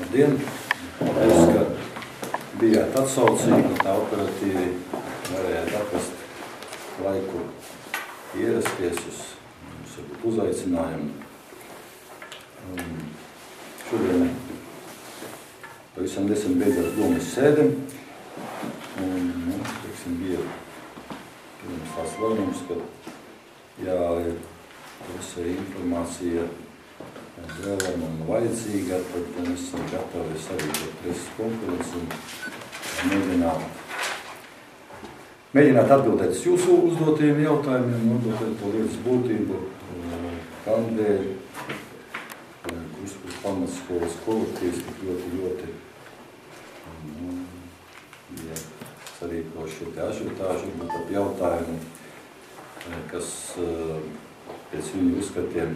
Labdien! Jūs, ka bijāt atsaucīgi, tā operatīvi varējāt atrast laiku ierasties uz uzaicinājumu. Šodien pavisam nesen beidzās domas sēde. Bija pirms tās lēmums, ka ir visa informācija vēlama un vajadzīga, tad mēs esam gatavi sarīkot preses konferenci un mēģināt atbildēt uz jūsu uzdotajiem jautājumiem, nodotēt to lietas būtību, kādēļ Krustpils pamatskolas kolektīvs tik ļoti sarīkoši šie ažiotāži, būt ap jautājumu, kas pēc viņu uzskatiem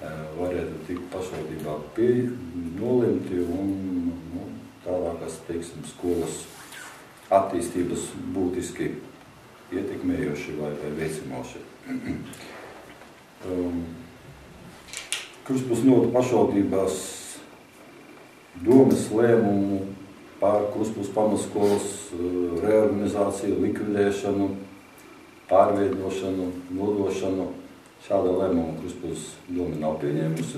varētu tikt pašvaldībā nolemti un tālākas, teiksim, skolas attīstības būtiski ietekmējoši vai veicinoši. Krustpils novada pašvaldībās domas lēmumu par Krustpils pamatskolas reorganizāciju, likvidēšanu, pārveidošanu, nodošanu. Šāda lēmuma Krustpils doma nav pieņēmusi.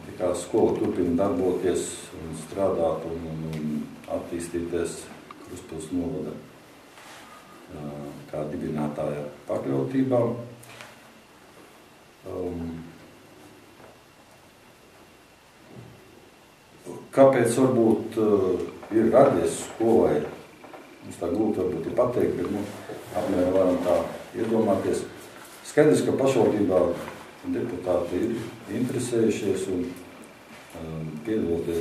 Tikā skola turpina darboties un strādāt un attīstīties Krustpils novada kā dibinātāja pakļautībā. Kāpēc varbūt ir radies skolai? Mums tā gluži varbūt ir pateikt, bet apmēram varam tā iedomāties. Skaidrs, ka pašvaldībā deputāti ir interesējušies un piedaloties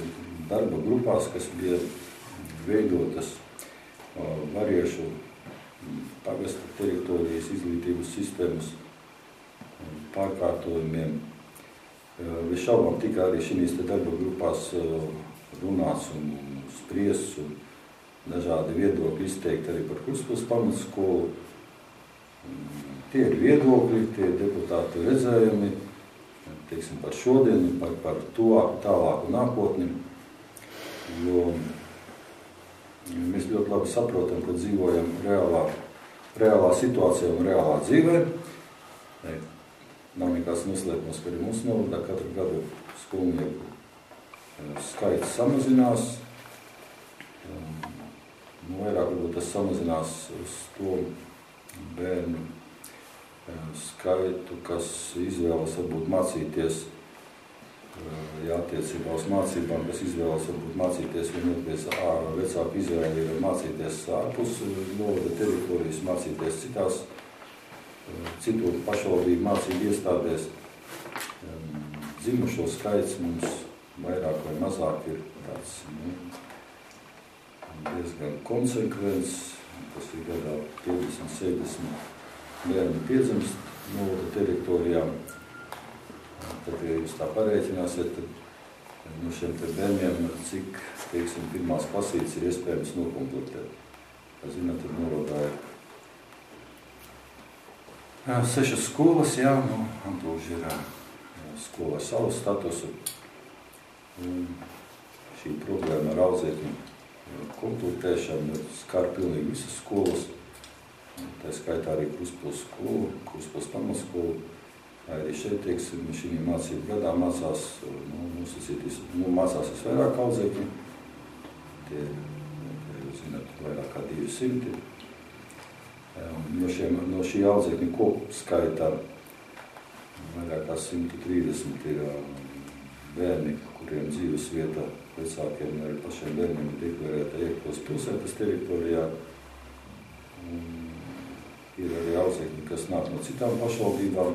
darba grupās, kas bija veidotas variešu pagasta teritorijas izglītības sistēmas pārkārtojumiem. Bez šaubām tika arī šīs darba grupās runāts un spriests un dažādi viedokļi izteikti arī par Krustpils pamatskolu. Tie ir viedokļi, tie ir deputāti redzējumi, teiksim, par šodienu, par tālāku nākotni, jo mēs ļoti labi saprotam, ka dzīvojam reālā situācijā un reālā dzīvē. Nav nekāds noslēpums, ka arī mūsu novadā katru gadu skolnieku skaits samazinās. Vairāk varbūt tas samazinās uz to bērnu skaitu, kas izvēlas varbūt mācīties, attiecībā uz mācībām, kas izvēlas varbūt mācīties vienoties vecāku izvēli ir mācīties ārpus novada teritorijas, mācīties citu pašvaldību mācību iestādēs. Dzimušo skaits mums vairāk vai mazāk ir tāds diezgan konsekvents, tas ir gadā 50-70 bērni piedzimst novada teritorijā. Tad, ja jūs tā parēķināsiet, tad no šiem te bērniem, cik, teiksim, pirmās klasītes ir iespējams nokomplektēt. Zināt, tad novadā ir 6 skolas, Antūži ir skola ar savu statusu. Šī problēma ar audzēkņu komplektēšanu skar pilnīgi visas skolas. Tā skaitā arī Krustpils skolu, Krustpils pamatskolu. Arī šeit, teiksim, šī mācību gadā mācās visvairāk audzēkņi. Tie, jūs zināt, vairāk kā 200. No šī audzēkņu kopskaitā vairāk kā 130 ir bērni, kuriem dzīves vieta vecākiem un arī pašiem bērniem ir deklarēta Iekļos pilsētas teritorijā. Ir arī audzēkņi, kas nāk no citām pašvaldībām.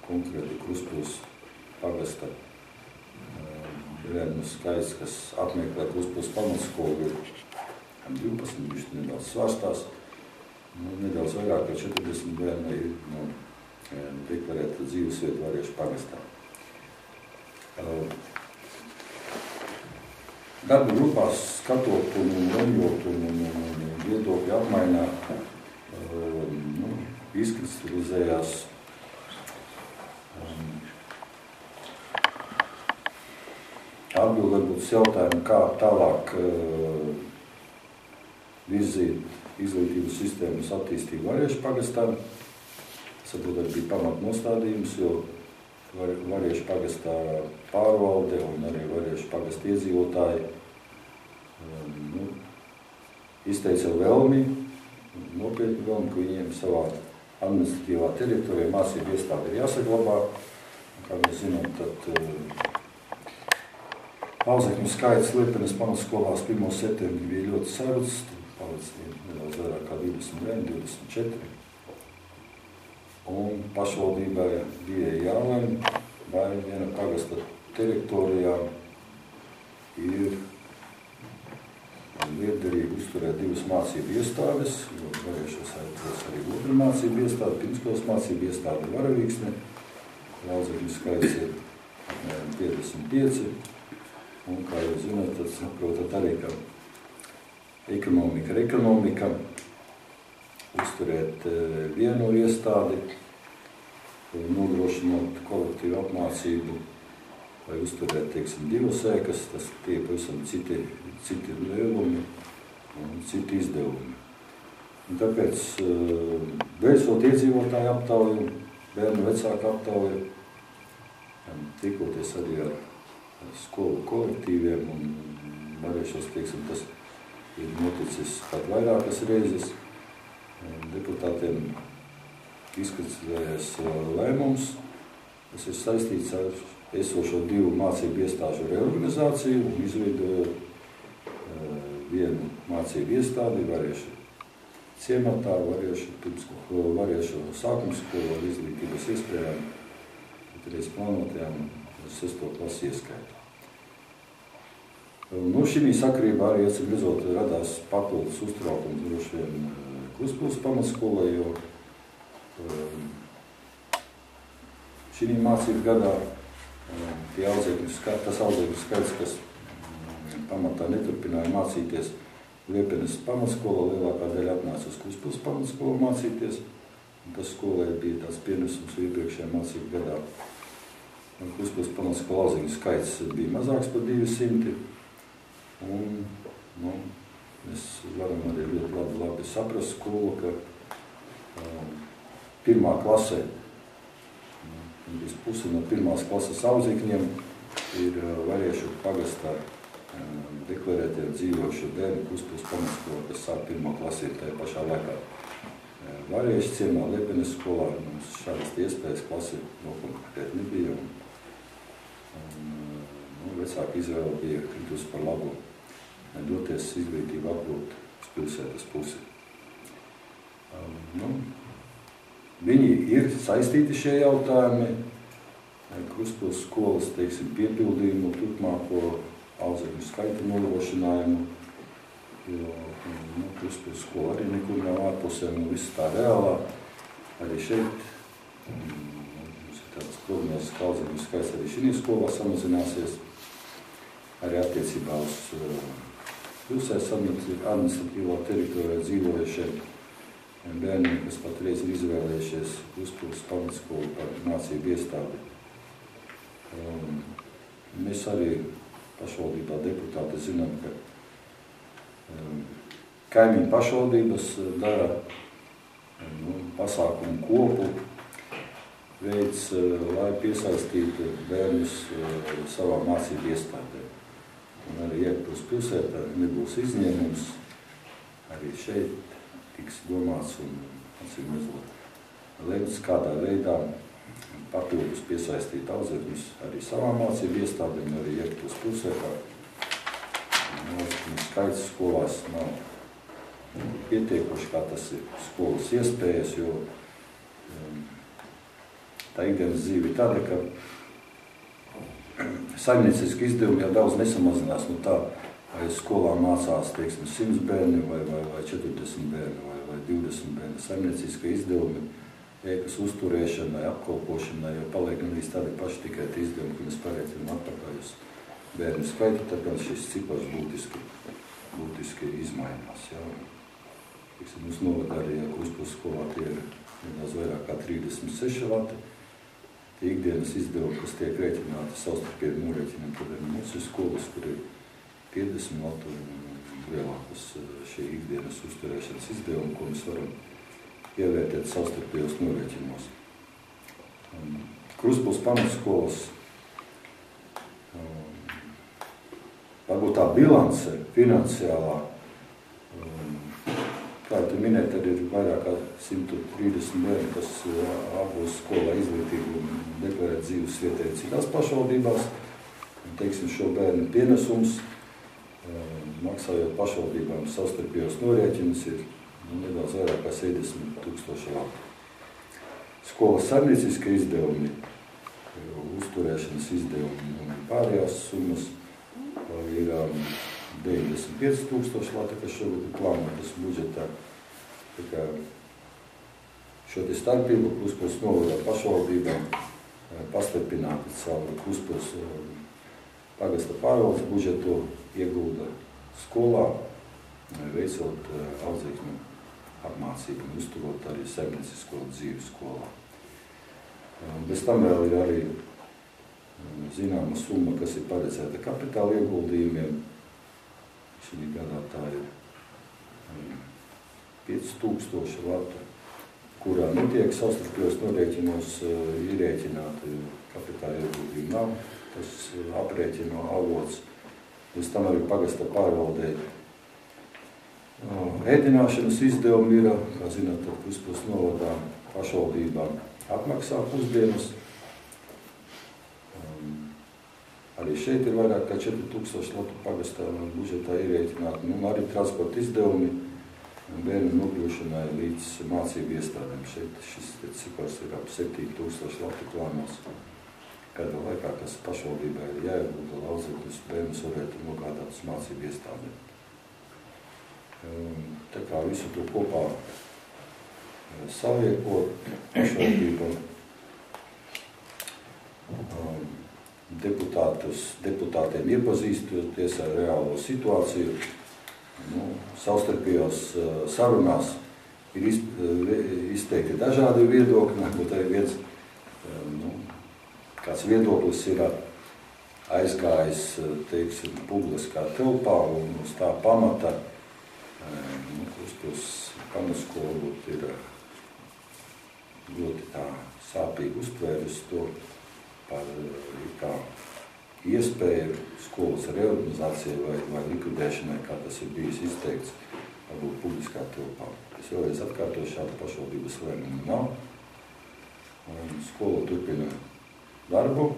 Konkrēti Krustpils pagasta bērnu skaits, kas apmeklē Krustpils pamatskolu, ir 12, viņš nedaudz svārstās. Nedaudz vairāk kā 40 bērni ir deklarēta dzīvesvieta variešu pagastā. Darba grupās skatot un lemjot un viedokļu apmaiņā izkristalizējās atbild varbūt uz jautājumu, kā tālāk virzīt izglītības sistēmas attīstību Variešu pagastā. Tas varbūt arī bija pamatnostādījums, jo Variešu pagastā pārvalde un arī Variešu pagasta iedzīvotāji izteica vēlmi, nopietnu vēlmi, ka viņiem savā administratīvā teritorijā mācību iestāde ir jāsaglabā. Kā mēs zinām, tad audzēkņu skaits Liepenes pamatskolās 1. septembrī bija ļoti sarucis, palicis nedaudz vairāk kā 20, 24. Un pašvaldībai bija jālem, vai viena pagasta teritorijā ir lietderīgi uzturēt 2 mācību iestādes, jo Variešos aizpēc arī otra mācību iestāde, pirmskolas mācību iestāde Varavīksne. Audzēkņu skaits ir apmēram 55. Un, kā jūs zināt, tad saprotat arī, ka ekonomika ir ekonomika. Uzturēt vienu iestādi, nodrošināt kolektīvu apmācību, vai uzturēt, teiksim, 2 ēkas, tas tie pavisam citi lielumi un citi izdevumi. Un tāpēc, veicot iedzīvotāju aptauju, bērnu vecāku aptauju, tikoties arī ar skolu kolektīviem un Variešos, teiksim, tas ir noticis pat vairākas reizes. Deputātiem izkristalizējies lēmums, tas ir saistīts ar esošo 2 mācību iestāžu reorganizāciju un izveidojot vienu mācību iestādi Variešu ciematā, Variešu sākumskolu ar izglītības iespējām, reiz plānotajām 6. klasi ieskaitā. Šī sakarībā arī atsimredzot radās papildus uztraukums droši vien Kluspils pamatskolai, jo šī mācību gadā tas audzēkņu skaits, kas pamatā neturpināja mācīties Liepenes pamatskolā, lielākā daļa atnāca uz Kluspils pamatskolu mācīties, un tas skolai bija tās pienesums iepriekšējā mācību gadā. Kluspils pamatskola audzēkņu skaits bija mazāks par 200, un mēs varam arī ļoti labi saprast skolu, ka 1. klasē, pusi no 1. klases audzēkņiem ir Variešu pagastā deklarētie dzīvojušie bērni Kluspils pamatskola, kas sāk 1. klasi tajā pašā laikā. Variešu ciemā Liepenes skolā mums šādas iespējas klasi nokomplektēt nebija, un vecāka izvēle bija kritus par labu doties izglītību apgūt uz pilsētas pusi. Viņi ir saistīti šie jautājumi, Kluspils skolas, teiksim, piepildījumu, turpmāko audzēkņu skaita nodrošinājumu, jo Kluspils skola arī nekur nav ārpusē, un viss tā reālā. Arī šeit mums ir tāds prognozes, ka audzēkņu skaits arī šī skolā samazināsies, arī attiecībā uz pilsētas administratīvā teritorijā dzīvojušiem bērniem, kas patreiz ir izvēlējušies Kluspils pamatskolu par mācību iestādi. Mēs arī pašvaldībā deputāti zinām, ka kaimiņu pašvaldības dara pasākumu kopu, veids, lai piesaistītu bērnus savā mācību iestādē. Un arī Jēkabpils pilsētā nebūs izņēmums, arī šeit tiks domāts un lemts, kādā veidā papildus piesaistīt audzēkņus arī savā mācību iestādēm, arī Jēkabpils pilsētā. Audzēkņu skaits skolās nav pietiekoši, kā tas ir skolas iespējas, jo tā ikdienas dzīve ir tāda, ka saimnieciski izdevumi jau daudz nesamazinās. Tā, vai skolā mācās, teiksim, 100 bērni vai 40 bērni vai 20 bērni. Saimnieciski izdevumi, ēkas uzturēšanai, apkalpošanai, jau paliek gandrīz tādi paši tikai tie izdevumi, ka mēs pareicinām atpakaļ uz bērnu skaitu, tad gan šis cipars būtiski izmainās. Mums novadā arī Kluspils skolā tie ir nedaudz vairāk kā 36 lati. tie ikdienas izdevumi, kas tiek rēķināti savstarpējiem norēķiniem, tad arī mūsu skolas, kur ir 50 latu un lielākas šie ikdienas uzturēšanas izdevumi, ko mēs varam ievērtēt savstarpējos norēķinos. Kruspils pamatskolas, varbūt tā bilance finansiālā, kā tu minēji, tad ir vairāk kā 130 bērni, kas apgūst skolā izglītību un deklarēt dzīves vietēji citās pašvaldībās. Teiksim, šo bērnu pienesums, maksājot pašvaldībām savstarpējos norēķinus, ir nedaudz vairāk kā 70,000 latu. Skolas saimnieciskie izdevumi, uzturēšanas izdevumi un pārējās summas ir 95,000 lati, kas šogad ir plānotas budžetā. Tā kā šo te starpību Kruspils novadā pašvaldībām pastarpināti caur Kruspils pagasta pārvaldes budžetu iegulda skolā, veicot audzēkņu apmācību un uzturot arī saimniecisko dzīvi skolā. Bez tam vēl ir arī zināma summa, kas ir paredzēta kapitāla ieguldījumiem. Šī gadā tā ir 5,000 latu, kurā netiek savstarpējos norēķinos ierēķināti kapitāla ieguldījumi nav. Tas aprēķino avots. Bez tam arī pagasta pārvaldē ēdināšanas izdevumi ir, kā zināt, tad Kruspils novadā pašvaldībām atmaksā pusdienas. Arī šeit ir vairāk kā 4,000 latu pagastā budžetā ierēķināti, un arī transporta izdevumi bērnu nokļūšanai līdz mācību iestādēm. Šeit šis cipars ir ap 7,000 latu plānos. Kādā laikā, kas pašvaldībā ir jāiegulda, lai audzēkņus bērnus varētu nogādāt uz mācību iestādēm. Tā kā visu to kopā saliekot pašvaldībām, deputātiem iepazīstoties ar reālo situāciju, savstarpējos sarunās ir izteikti dažādi viedokļi, varbūt arī viens kāds viedoklis ir aizgājis, teiksim, publiskā telpā un uz tā pamata, Kruspils pamatskola ir ļoti tā sāpīgi uztvērusi to par kā iespēju skolas reorganizācijai vai likvidēšanai, kā tas ir bijis izteikts, varbūt publiskā telpā. Es vēlreiz atkārtoju, šāda pašvaldības lēmuma nav. Un skola turpina darbu,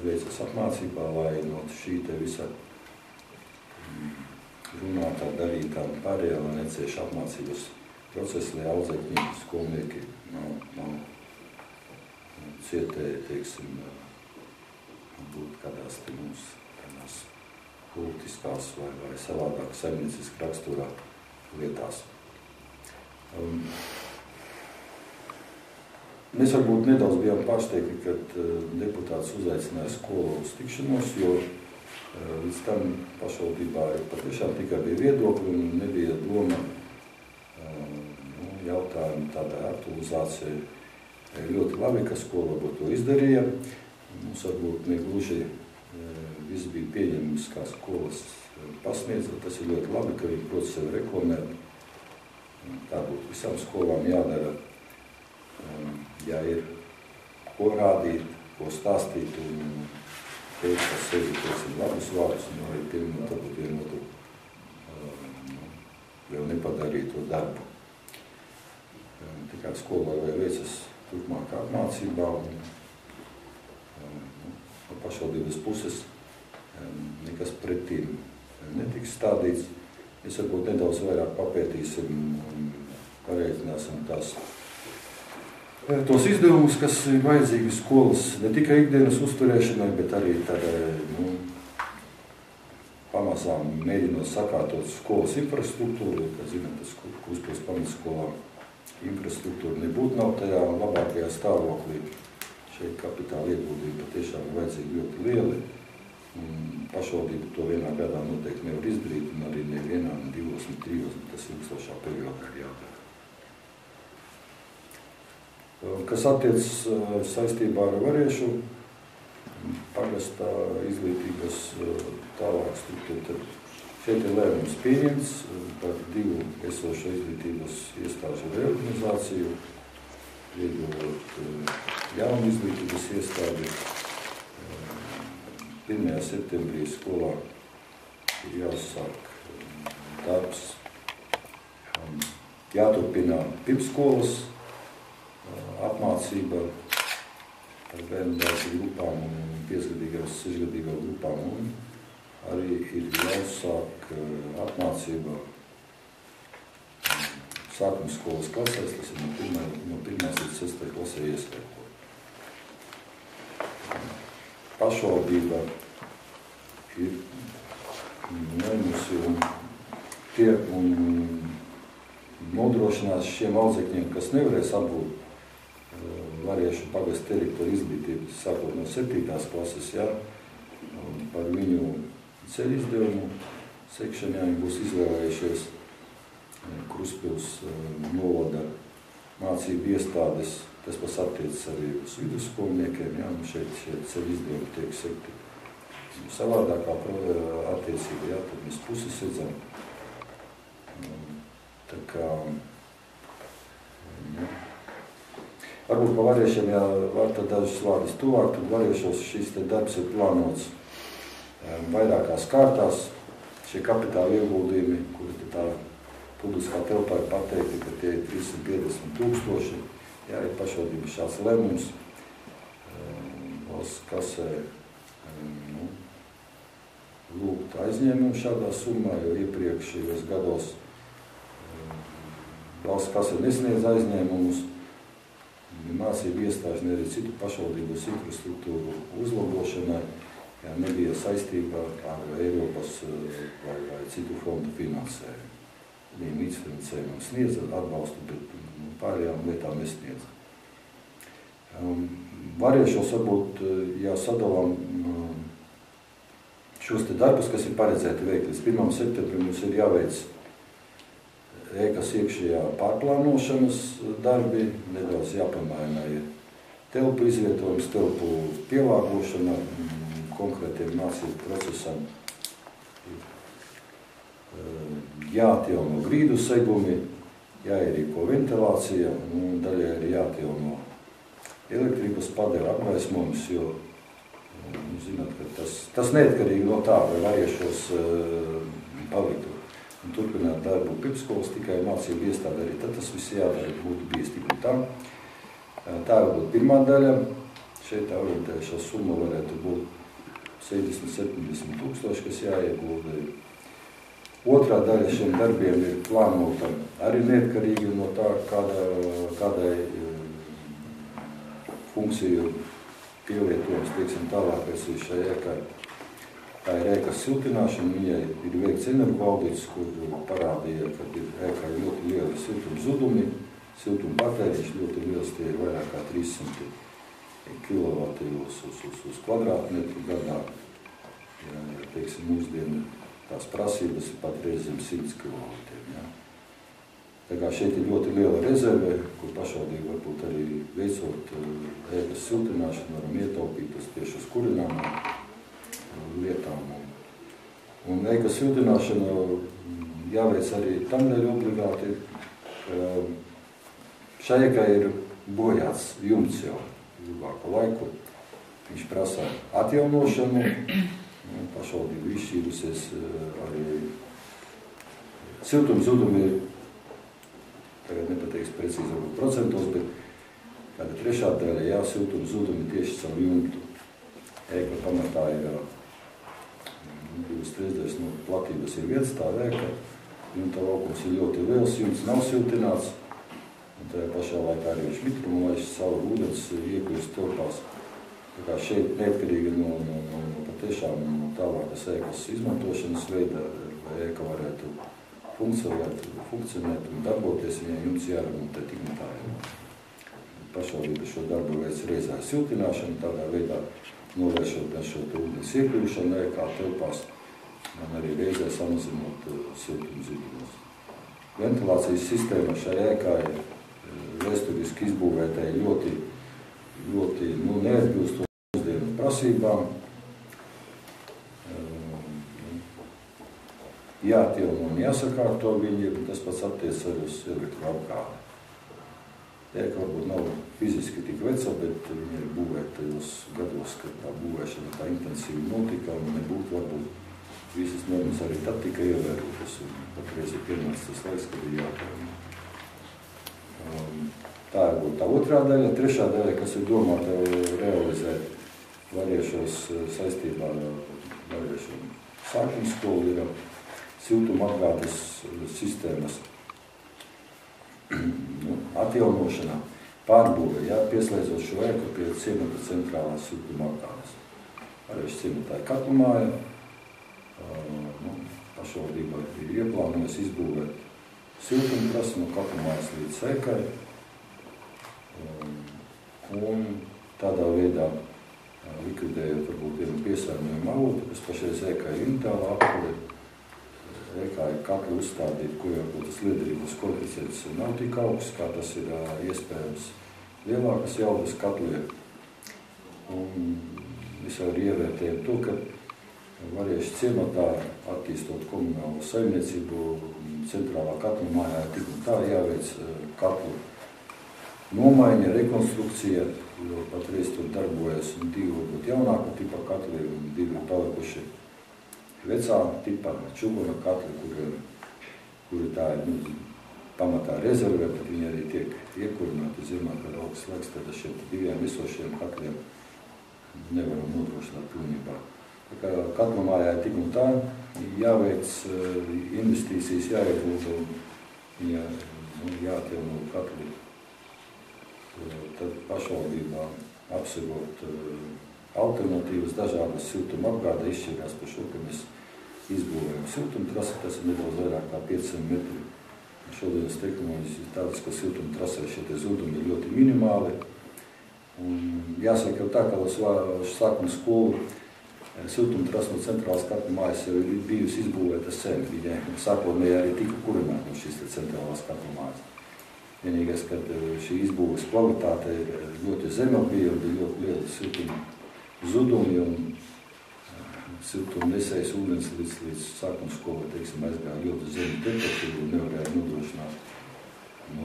veicas apmācībā, lai no šī te visa runātā, darītā un pārējā, lai necieš apmācības procesu, lai audzēkņi, skolnieki nav cietēji, teiksim, būt kādās te mums kādās politiskās vai savādāk saimnieciski raksturā lietās. Mēs varbūt nedaudz bijām pārsteigti, kad deputāts uzaicināja skolu uz tikšanos, jo līdz tam pašvaldībā patiešām tikai bija viedokļi un nebija doma jautājumu tādai aktualizācijai. Ļoti labi, ka skola varbūt to izdarīja. Mums varbūt negluži viss bija pieņemams, kā skolas pasniedz, tas ir ļoti labi, ka viņi prot sevi reklamēt. Tā būtu visām skolām jādara. Ja ir ko rādīt, ko stāstīt un teikt par sevi, teiksim, labus vārdus un arī pieminot, varbūt vienotu vēl nepadarīto darbu. Tikai skolai vai veicas turpmākā apmācībā un no pašvaldības puses nekas pretīm netiks stādīts. Mēs varbūt nedaudz vairāk papētīsim un pareiķināsim tos izdevumus, kas ir vajadzīgi skolas ne tikai ikdienas uzturēšanai, bet arī tādai, pamazām mēģinot sakārtot skolas infrastruktūru, kā zināt, tas Kruspils pamatskolā infrastruktūra nebūtu nav tajā labākajā stāvoklī. Šeit kapitāla ieguldījumi patiešām ir vajadzīgi ļoti lieli. Pašvaldība to vienā gadā noteikti nevar izdarīt, un arī nevienā, ne divos, ne trijos, bet tas ilgstošā periodā ir jādara. Kas attiecas saistībā ar variešu pagastā izglītības tālāk struktūru, tad šeit ir lēmums pieņemts par 2 esošo izglītības iestāžu reorganizāciju, iedodot jaunu izglītības iestādi. 1. septembrī skolā ir jāsāk darbs, jāturpina pirmsskolas apmācība ar bērnu dārza grupām un 5-gadīgām, 6-gadīgām grupām, un arī ir jāsāk apmācība sākuma skolas klasēs, tas ir no 1. līdz 6. klasē ieskaitot. Pašvaldība ir ņēmusi un nodrošinās šiem audzēkņiem, kas nevarēs apgūt variešu pagastu teritoru izglītību, sākot no 7. klases, par viņu ceļu izdevumu sekšanā viņi būs izvēlējušies Krustpils novada mācību iestādes. Tas pats attiecas arī uz vidusskolniekiem, un šeit ceļu izdevumi tiek sekti savādākā attiecība, tad mēs puses redzam. Tā kā, varbūt pa variešiem, ja var tad dažas vārdas tuvāk, tad variešos šīs te darbs ir plānots vairākās kārtās. Šie kapitāla ieguldījumi, kuri tā publiskā telpā ir pateikti, ka tie ir 350 000, ir pašvaldības šāds lēmums. Valsts kasē lūgt aizņēmumu šādā summā, jo iepriekšējos gados valsts kasē nesniedz aizņēmumus, mācību iestāžu, ne arī citu pašvaldības infrastruktūru uzlabošanai, nebija saistībā ar Eiropas vai citu fondu finansējumu. Viņiem līdzfinansējumu sniedz atbalstu, bet pārējām lietām nesniedz. Variešos varbūt jāsadalām šos te darbus, kas ir paredzēti veikt. Līdz 1. septembrim mums ir jāveic ēkas iekšējā pārplānošanas darbi, nedaudz jāpamaina telpu izvietojums, telpu pielāgošana konkrētiem mācību procesam. Jāatjauno grīdu segumi, jāierīko ventilācija, un daļai ir jāatjauno elektrības padeva apgaismojums, jo zināt, ka tas neatkarīgi no tā, vai variešos paliktu un turpināt darbu pirmsskolas tikai mācību iestādi arī, tad tas viss jādara būtu bijis tikai tā. Tā varbūt pirmā daļa. Šeit orientējušā summa varētu būt 70-70 000, kas jāiegulda. Otrā daļa šiem darbiem ir plānota arī neatkarīgi no tā, kādai funkciju pielietojums, teiksim, tālākais ir šai ēkai. Tā ir ēkas siltināšana, viņai ir veikts energoaudits, kur parādīja, ka ir ēkai ļoti lieli siltuma zudumi, siltuma patēriņš ļoti liels, tie ir vairāk kā 300 kW uz kvadrātmetru gadā. Teiksim, mūsdienu tās prasības ir pat reizēm 100 kW. Tā kā šeit ir ļoti liela rezerve, kur pašvaldība varbūt arī veicot ēkas siltināšanu, varam ietaupīt tas tieši uz kurināmām lietām. Un ēkas siltināšana jāveic arī tam dēļ obligāti. Šai ēkai ir bojāts jumts jau ilgāku laiku. Viņš prasa atjaunošanu. Pašvaldība izšķīrusies arī siltuma zudumi ir, tagad nepateiks precīzi varbūt procentos, bet kāda trešā daļa siltuma zudumi tieši caur jumtu. Ēka pamatā ir 2/3 no platības ir vietastāva ēka, jumta laukums ir ļoti liels, jumts nav siltināts, un tajā pašā laikā arī viņš mitrumu laiž savu ūdens iekļūst telpās. Tā kā šeit neatkarīgi no patiešām tālākas ēkas izmantošanas veida, vai ēka varētu funkcionēt un darboties, viņai jumts jāremontē tik un tā. Pašvaldība šo darbu veic reizē siltināšanu, tādā veidā novēršot gan šo ūdens iekļūšanu ēkā telpās, gan arī reizē samazinot siltuma zudumus. Ventilācijas sistēma šai ēkā ir vēsturiski izbūvētai ļoti neatbilstoši mūsdienu prasībām. Jāatjauno un jāsakārto viņi, tas pats attiec arī uz elektroapgādi. Ēka varbūt nav fiziski tik veca, bet viņi ir būvēti tajos gados, kad tā būvēšana tā intensīvi notika un nebūtu varbūt visas normas arī tad tika ievērotas. Patreiz ir pienācis tas laiks, kad ir jāatjauno. Tā ir būtu tā otrā daļa. Trešā daļa, kas ir domāta realizēt variešos saistībā ar variešanu sākuma skolu, ir siltuma apgādes sistēmas atjaunošanā, pārbūve, pieslēdzot šo ēku pie ciemata centrālās siltuma apgādes. Arī ciematā ir katlamāja, pašvaldībā ir ieplānojas izbūvēt siltumtrasu no katlamājas līdz ēkai, un tādā veidā likvidējot varbūt vienu piesārņojumu avotu, kas pašreiz ēkai ir unitāla apkure. Ēkā ir katli uzstādīti, kur varbūt tas liederības koeficients nav tik augsts, kā tas ir iespējams lielākas jaudas katliem. Un visā ir ievērtējumi to, ka varieši ciematā, attīstot komunālo saimniecību, centrālā katla mājā tik un tā jāveic katlu nomaiņa, rekonstrukcija, jo patreiz tur darbojas 2 varbūt jaunāka tipa katli un 2 palikuši vecā tipa čuguna katli, kuri tā ir pamatā rezervē, bet viņi arī tiek iekurināti ziemā, kad augsts laiks, tad ar šiem 2 esošiem katliem nevaram nodrošināt pilnībā. Tā kā katlamājā ir tik un tā jāveic investīcijas, jāiegulda un jāatjauno katli. Tad pašvaldībā apsvarot alternatīvas dažādas siltuma apgāde izšķirās par šo, ka mēs izbūvējam siltumtrasi, tas ir nedaudz vairāk kā 500 metri. Šodienas tehnoloģijas ir tādas, ka siltumtrasē šie zudumi ir ļoti minimāli. Un jāsaka jau tā, ka sākuma skolu siltumtrasa no centrālās katla mājas jau ir bijusi izbūvēta sen. Viņa sākotnēji arī tika kurināta no šīs centrālās katla mājas. Vienīgais, kad šī izbūves kvalitāte ir ļoti zema bija un bija ļoti liela siltuma zudumi un siltuma nesējas ūdens līdz sākuma skolai, aizgāja ļoti zemu temperatūru un nevarēja nodrošināt no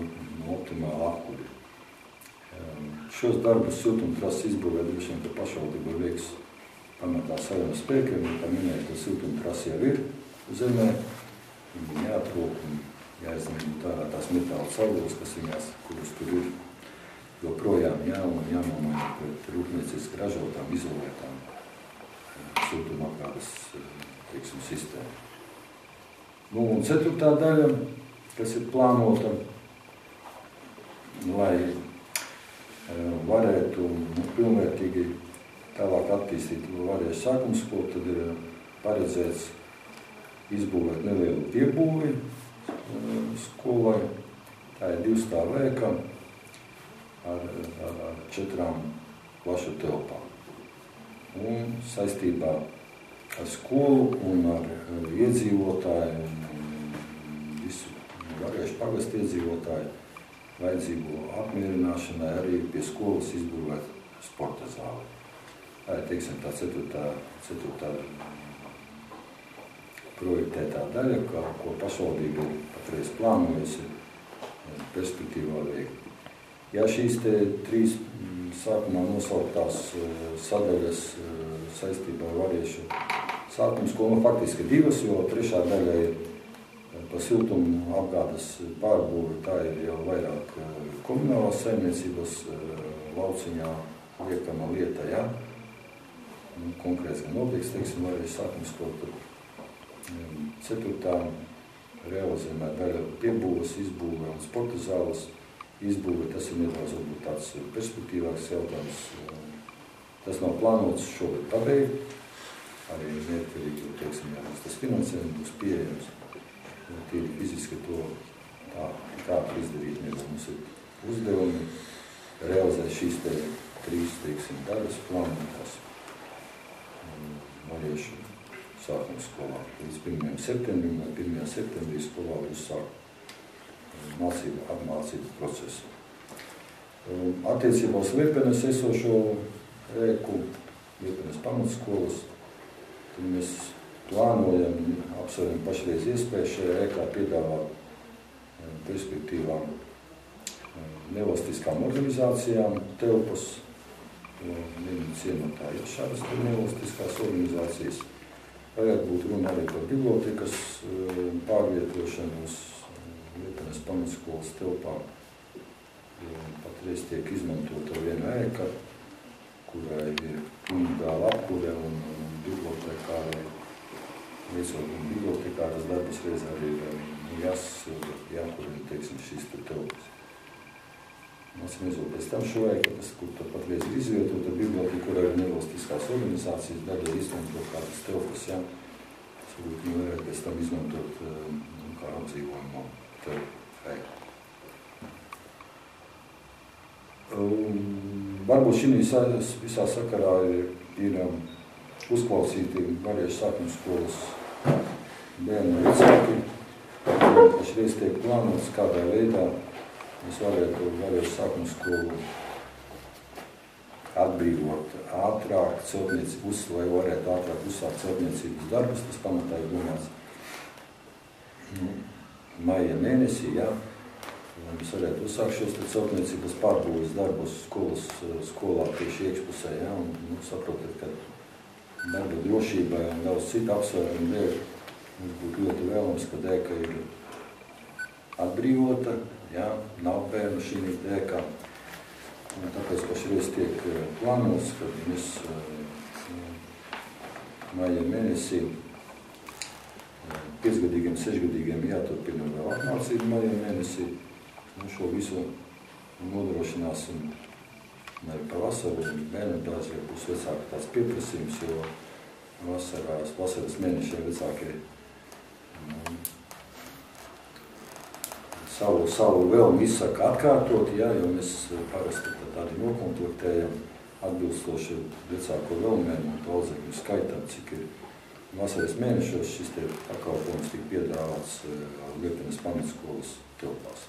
optimāla apkuri. Šos darbus siltumtrases izbūvē droši vien, ka pašvaldība veiks pamatā saviem spēkiem, un kā minēja, ka siltumtrase jau ir zemē, viņi jāatrok un jāizņem tās metāla caurules, kas viņās, kuras tur ir, joprojām jānomaina pret rūpnieciski ražotām, izolētām siltuma apgādes sistēmu. Un 4. daļa, kas ir plānota, lai varētu pilnvērtīgi tālāk attīstīt variešu sākuma skolu, tad ir paredzēts izbūvēt nelielu piebūvi skolai. Tā ir 2 stāvu ēka ar 4 plašu telpām. Un saistībā ar skolu un ar iedzīvotāju un visu variešu pagastu iedzīvotāju vajadzīgo apmierināšanai arī pie skolas izbūvēt sporta zāli. Tā ir, tā 4. projektētā daļa, ko pašvaldība ir patreiz plānojusi perspektīvā veikt. Ja šīs 3 sākumā nosauktās sadaļas saistībā ar variešu sākuma skolu, faktiski 2, jo 3. daļa ir par siltumu apgādes pārbūvi, tā ir jau vairāk komunālās saimniecības lauciņā liekama lieta, ja? Konkrēts gan objekts, variešu sākuma skolu. 4. realizējumā daļa piebūves, izbūve un sporta zāles izbūve, tas ir nedaudz varbūt tāds perspektīvāks jautājums. Tas nav plānots šogad pabeigt, arī neatkarīgi, tas finansējums būs pieejams. Tīri fiziski to tā izdarīt nevar. Mums ir uzdevumi realizēt šīs 3 daļas plānotās variešu sākuma skolā. Līdz 1. septembrim, vai 1. septembrī skolā uzsākt apmācību procesu. Attiecībā uz Liepenes esošo ēku, Liepenes pamatskolas, tad mēs plānojam, apsveram pašreiz iespēju šajā ēkā piedāvāt perspektīvām nevalstiskām organizācijām telpas. Viena ciematā ir šādas nevalstiskās organizācijas. Varētu būt runa arī par bibliotekas pārvietošanu uz Liepenes pamatskolas telpām. Patreiz tiek izmantota viena ēka, kurai ir unikāla apkure un bibliotekārai. Viesot un bibliotekāras darbus reiz arī ir jākurina, teiksim, šīs telpas. Mēs mezot pēc tam šo ēku, kur patreiz ir izvietota biblioteka, kur arī nevalstiskās organizācijas daļa izmantot kādas telpas, jā. Varbūt viņi varētu pēc tam izmantot kā apdzīvojumu telpu ēku. Varbūt šī visā sakarā ir uzklausīti Variešu sākuma skolas bērnu vecāki. Pašreiz tiek plānots, kādā veidā mēs varētu Variešu sākuma skolu atbrīvot ātrāk celtniecības, vai varētu ātrāk uzsākt celtniecības darbus. Tas pamatā ir domāts maija mēnesī, jā. Mēs varētu uzsākt šos celtniecības pārbūves darbus skolā tieši iekšpusē, ja, un saprotat, ka darba drošībai un daudz citu apsvērumu dēļ mums būtu ļoti vēlams, ka ēka ir atbrīvota, ja, nav bērnu šī ēkā. Un tāpēc pašreiz tiek plānots, ka mēs maija mēnesī 5-gadīgiem, 6-gadīgiem jāturpina vēl apmācību maija mēnesī. Šo visu nodrošināsim arī pavasaru un bērnu dārzā būs vecāki tāds pieprasījums, jo vasaras mēnešiem vecāki savu vēlmi izsaka atkārtot, jā, jo mēs parasti tādi nokomplektējam atbilstoši vecāko vēlmēm un audzekļu skaitam, cik ir vasaras mēnešos šis te pakalpojums tika piedāvāts Liepenes pamatskolas telpās.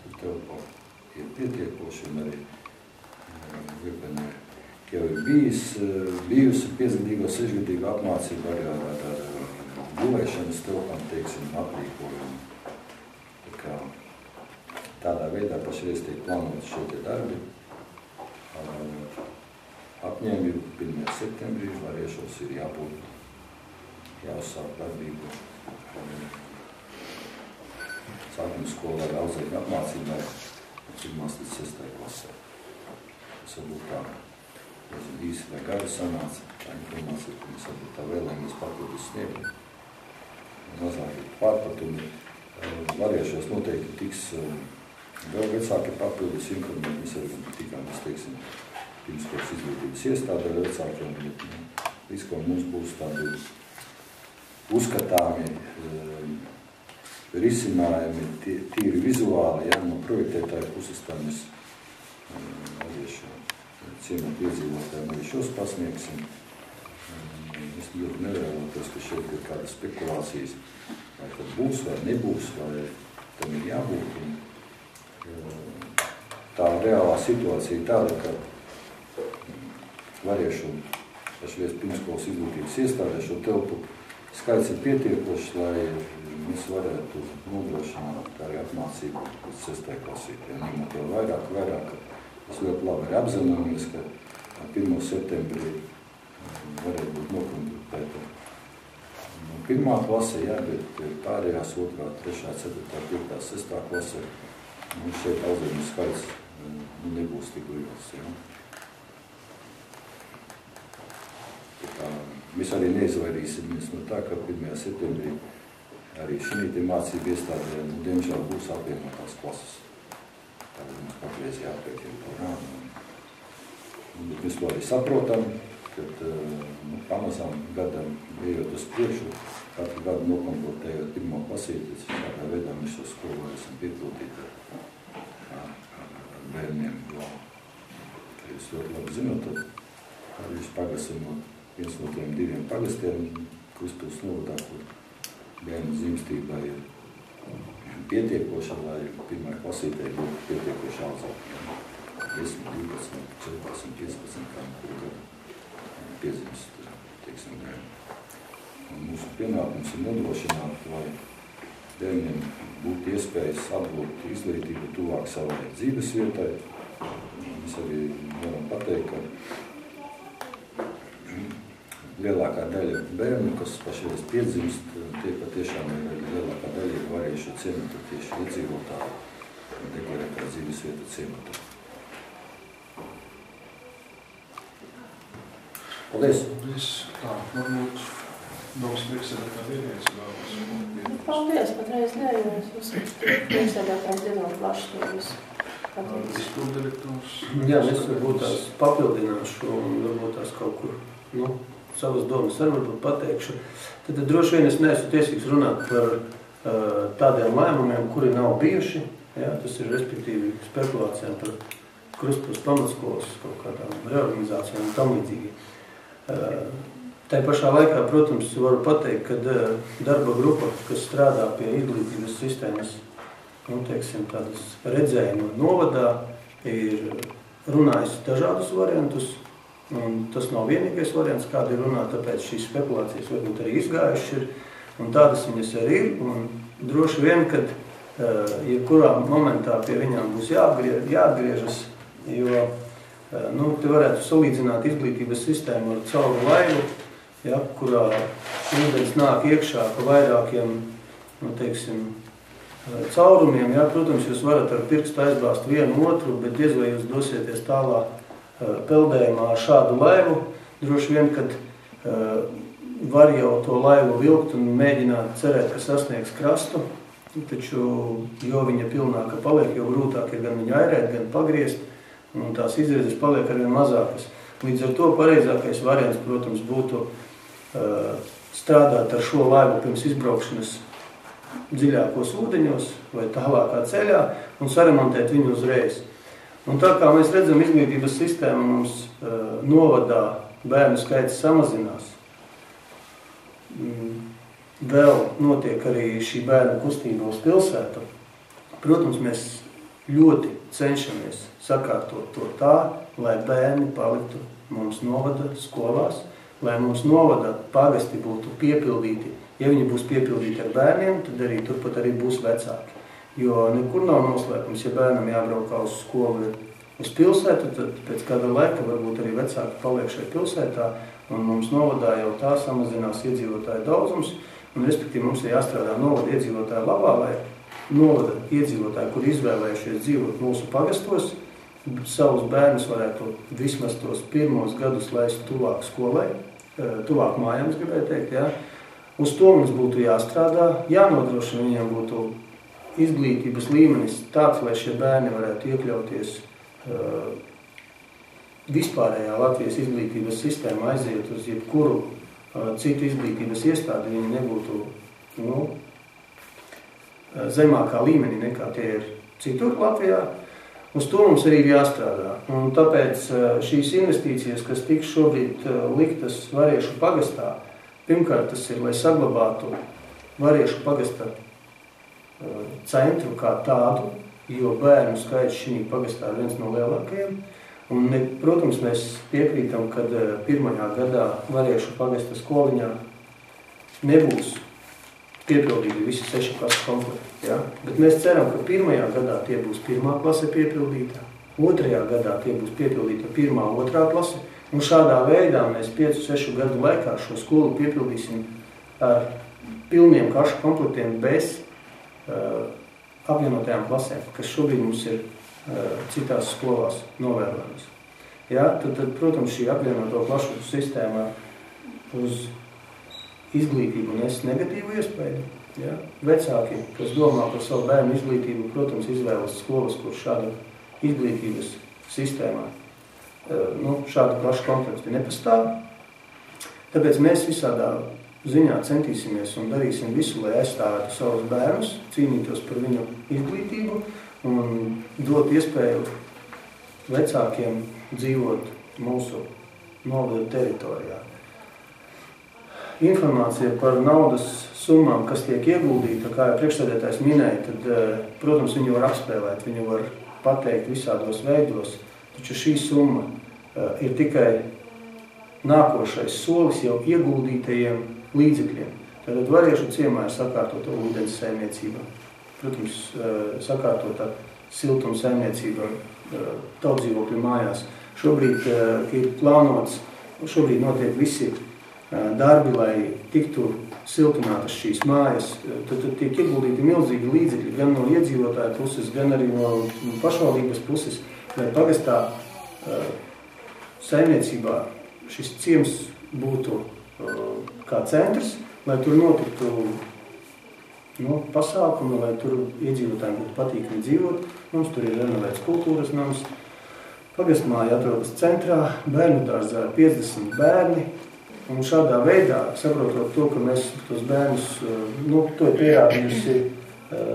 Telpa ir pietiekoši un arī Liepenē jau ir bijusi 5-gadīgo, 6-gadīgo apmācība arī ar gulēšanas telpām, teiksim, aprīkojumu. Tādā veidā pašreiz tiek plānot šie te darbi. Apņēmību 1. septembrī Variešos ir jāuzsāk darbību sākuma skolā ar audzēkņu apmācībai 1. līdz 6. klasē. Tas varbūt tā īsi vai gari sanāca. Tā informācija, ka mēs varbūt tā vēlamies papildus sniegt. Mazāk ir pārpratumi. Variešos noteikti tiks vēl vecāki papildus informēt. Mēs arī tikāmies, teiksim, pirmskolas izglītības iestādē ar vecākiem. Viss, ko mums būs tādi uzskatāmi risinājumi, tīri vizuāli, ja, no projektētāju puses, tā mēs Variešu ciematu iedzīvotājiem arī šos pasniegsim. Es ļoti nevēlotos, ka šeit ir kādas spekulācijas, vai tad būs, vai nebūs, vai tam ir jābūt. Tā reālā situācija ir tāda, ka Variešu pašreiz pirmskolas izglītības iestādē šo telpu skaits ir pietiekošs, lai mēs varētu nodrošināt arī apmācību līdz 6. klasītiem. Ņemot vēl vairāk, mēs ļoti labi arī apzināmies, ka 1. septembrī varētu būt nokomplektēta 1. klasē, jā, bet pārējās 2., 3., 4., 5., 6. klasē mums šeit audzēkņu skaits nebūs tik liels. Jā. Mēs arī neizvairīsimies no tā, ka 1. septembrī arī šī mācību iestādē, diemžēl, būs apvienotās klases. Tāpēc mums patreiz jāpēk jau to rādu. Bet mēs to arī saprotam, kad pamazām gadam ejot uz priekšu, katru gadu nokomplektējot 1. klasīti, tādā veidā mēs šo skolu esam piepildīt ar bērniem. Jūs ļoti labi zinot, ka jūs pagasam viens no tiem 2 pagastiem Krustpils novadā, kur bērnu dzimstība ir pietiekoša, lai 1. klasītē būtu pietiekoša audzēkņi. 10, 12, 14, 15, kā piedzimst, teiksim, bērni. Un mūsu pienākums ir nodrošināt, lai bērniem būtu iespējas apgūt izglītību tuvāk savai dzīves vietai. Mēs arī varam pateikt, ka lielākā daļa bērnu, kas pašreiz piedzimst, tie patiešām ir lielākā daļa varējuši ciemata tieši iedzīvotāji, deklarē kā dzīves vieta ciemata. Paldies! Paldies! Tā, varbūt domas priekšsēdētāja vienības vēlas. Paldies, patreiz nē, jo es uzskatu, priekšsēdētājs diezgan plašs to visu. Izpildirektors. Jā, es varbūt tās papildināšu un varbūt tās kaut kur, savas domas arī varbūt pateikšu. Tad droši vien es neesmu tiesīgs runāt par tādiem lēmumiem, kuri nav bijuši. Jā, tas ir respektīvi spekulācijām par Krustpils pamatskolas kaut kādām reorganizācijām un tam līdzīgi. Tā pašā laikā, protams, varu pateikt, ka darba grupa, kas strādā pie izglītības sistēmas, teiksim, tādas redzējuma novadā, ir runājis dažādus variantus, un tas nav vienīgais variants, kādi ir runāt, tāpēc šīs spekulācijas varbūt arī izgājuši ir, un tādas viņas arī ir, un droši vien, kad jebkurā momentā pie viņām būs jāatgriežas, jo te varētu salīdzināt izglītības sistēmu ar cauru laivu, ja, kurā ūdens nāk iekšā pa vairākiem, teiksim, caurumiem. Ja, protams, jūs varat ar pirkstu aizbāzt vienu otru, bet diez vai jūs dosieties tālāk peldējumā ar šādu laivu. Droši vien, kad var jau to laivu vilkt un mēģināt cerēt, ka sasniegs krastu, taču, jo viņa pilnāka paliek, jo grūtāk ir gan viņu airēt, gan pagriezt, un tās izredzes paliek arvien mazākas. Līdz ar to pareizākais variants, protams, būtu strādāt ar šo laivu pirms izbraukšanas dziļākos ūdeņos vai tālākā ceļā un saremontēt viņu uzreiz. Un tā kā mēs redzam, izglītības sistēma mums novadā bērnu skaits samazinās. Vēl notiek arī šī bērnu kustība uz pilsētu. Protams, mēs ļoti cenšamies sakārtot to tā, lai bērni paliktu mums novada skolās, lai mums novada pagasti būtu piepildīti. Ja viņi būs piepildīti ar bērniem, tad arī turpat arī būs vecāki. Jo nekur nav noslēpums, ja bērnam jābraukā uz skolu uz pilsētu, tad pēc kāda laika varbūt arī vecāki paliek šajā pilsētā, un mums novadā jau tā samazinās iedzīvotāju daudzums, un respektīvi mums ir jāstrādā novada iedzīvotāju labā, lai novada iedzīvotāji, kur izvēlējušies dzīvot mūsu pagastos, savus bērnus varētu vismaz tos pirmos gadus laist tuvāk skolai, tuvāk mājām, es gribēju teikt, jā. Uz to mums būtu jāstrādā, jānodrošina viņiem būtu izglītības līmenis tāds, lai šie bērni varētu iekļauties vispārējā Latvijas izglītības sistēmā, aiziet uz jebkuru citu izglītības iestādi, viņi nebūtu zemākā līmenī nekā tie ir citur Latvijā. Uz to mums arī ir jāstrādā. Un tāpēc šīs investīcijas, kas tiks šobrīd liktas Variešu pagastā, pirmkārt, tas ir, lai saglabātu Variešu pagasta centru kā tādu, jo bērnu skaits šī pagastā ir viens no lielākajiem. Un, protams, mēs piekrītam, ka pirmajā gadā Variešu pagasta skoliņā nebūs piepildīti visi 6 klases komplekti. Ja? Bet mēs ceram, ka pirmajā gadā tie būs 1. klase piepildītā, otrajā gadā tie būs piepildīta 1. 2. klase, un šādā veidā mēs 5-6 gadu laikā šo skolu piepildīsim ar pilniem kašu komplektiem bez apvienotajām klasēm, kas šobrīd mums ir citās skolās novērojamas. Ja? Tad, protams, šī apvienoto klašu sistēma uz izglītību nes negatīvu iespēju. Ja? Vecāki, kas domā par savu bērnu izglītību, protams, izvēlas skolas, kur šāda izglītības sistēmā šāda plaša komplekta nepastāv. Tāpēc mēs visādā ziņā centīsimies un darīsim visu, lai aizstāvētu savus bērnus, cīnītos par viņu izglītību un dot iespēju vecākiem dzīvot mūsu novada teritorijā. Informācija par naudas summām, kas tiek ieguldīta, kā jau priekšsēdētājs minēja, tad, protams, viņu var apspēlēt, viņu var pateikt visādos veidos. taču šī summa ir tikai nākošais solis jau ieguldītajiem līdzekļiem. Tātad Variešu ciemā ir sakārtota ūdens saimniecība, protams, sakārtota siltuma saimniecība tautdzīvokļu mājās. Šobrīd ir plānots, šobrīd notiek visi darbi, lai tiktu siltinātas šīs mājas. Tad tiek ieguldīti milzīgi līdzekļi gan no iedzīvotāju puses, gan arī no pašvaldības puses, lai pagastā saimniecībā šis ciems būtu kā centrs, lai tur notiktu pasākumi, lai tur iedzīvotājiem būtu patīkami dzīvot. Mums tur ir renovēts kultūras nams. Pagastmāja atrodas centrā, bērnu dārzā 50 bērni. Un šādā veidā, saprotot to, ka mēs tos bērnus, to ir pierādījusi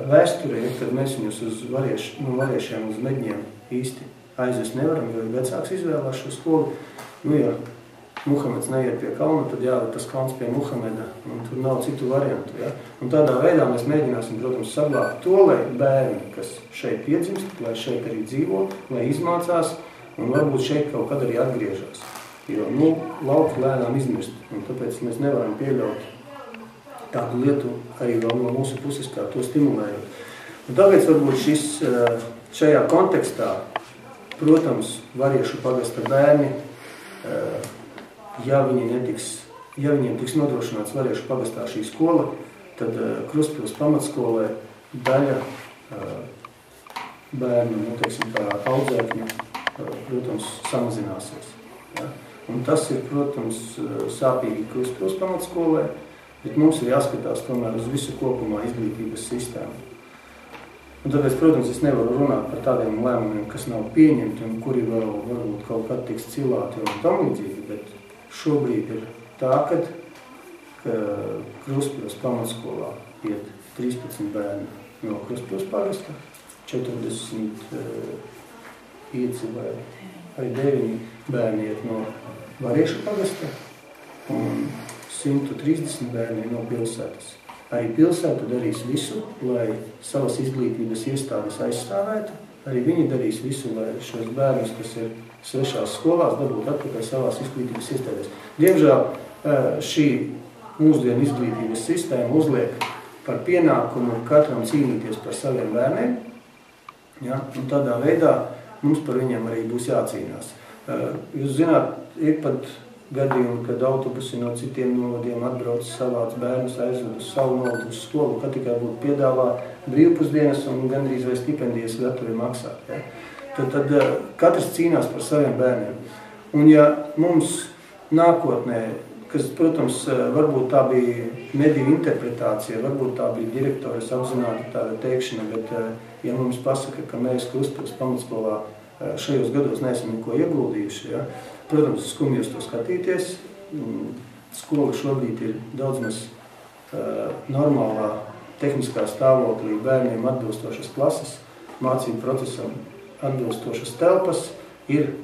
vēsturē, kad mēs viņus uz variešiem, uz meģņiem īsti aizvest nevaram, jo vecāks izvēlās šo skolu. Ja Muhameds neiet pie kalna, tad jāved tas kalns pie Muhameda, un tur nav citu variantu. Ja? Un tādā veidā mēs mēģināsim, protams, saglābt to, lai bērni, kas šeit piedzimst, lai šeit arī dzīvo, lai izmācās, un varbūt šeit kaut kad arī atgriežas. Jo, lauki lēnām izmirst, un tāpēc mēs nevaram pieļaut tādu lietu arī vēl no mūsu puses, kā to stimulējot. Un tāpēc varbūt šajā kontekstā, protams, Variešu pagasta bērni, ja viņiem tiks nodrošināts Variešu pagastā šī skola, tad Krustpils pamatskolē daļa bērnu, audzēkņu, protams, samazināsies. Ja? Un tas ir, protams, sāpīgi Krustpils pamatskolē, bet mums ir jāskatās tomēr uz visu kopumā izglītības sistēmu. Un tāpēc, protams, es nevaru runāt par tādiem lēmumiem, kas nav pieņemti un kuri vēl varbūt kaut kad tiks cilāti un tam līdzīgi, bet šobrīd ir tā, ka Krustpils pamatskolā iet 13 bērni no Krustpils pagasta, 45 vai 9 bērni iet no Variešu pagasta un 130 bērni no pilsētas. Arī pilsēta darīs visu, lai savas izglītības iestādes aizstāvētu. Arī viņi darīs visu, lai šos bērnus, kas ir svešās skolās, dabūtu atpakaļ savās izglītības iestādēs. Diemžēl šī mūsdienu izglītības sistēma uzliek par pienākumu katram cīnīties par saviem bērniem. Ja? Un tādā veidā mums par viņiem arī būs jācīnās. Jūs zināt, ir pat gadījumi, kad autobusi no citiem novadiem atbrauc savāc bērnus, aizved uz savu nodu uz skolu, kad tikai būtu piedāvā brīvpusdienas un gandrīz vai stipendijas gatavi maksāt. Ja? Tad katrs cīnās par saviem bērniem. Un ja mums nākotnē, kas, protams, varbūt tā bija mediju interpretācija, varbūt tā bija direktoras apzināta tāda teikšana, bet ja mums pasaka, ka mēs Krustpils pamatskolā šajos gados neesam neko ieguldījuši, ja? Protams, skumji uz to skatīties. Skola šobrīd ir daudz maz normālā tehniskā stāvoklī, bērniem atbilstošas klases, mācību procesam atbilstošas telpas. Ir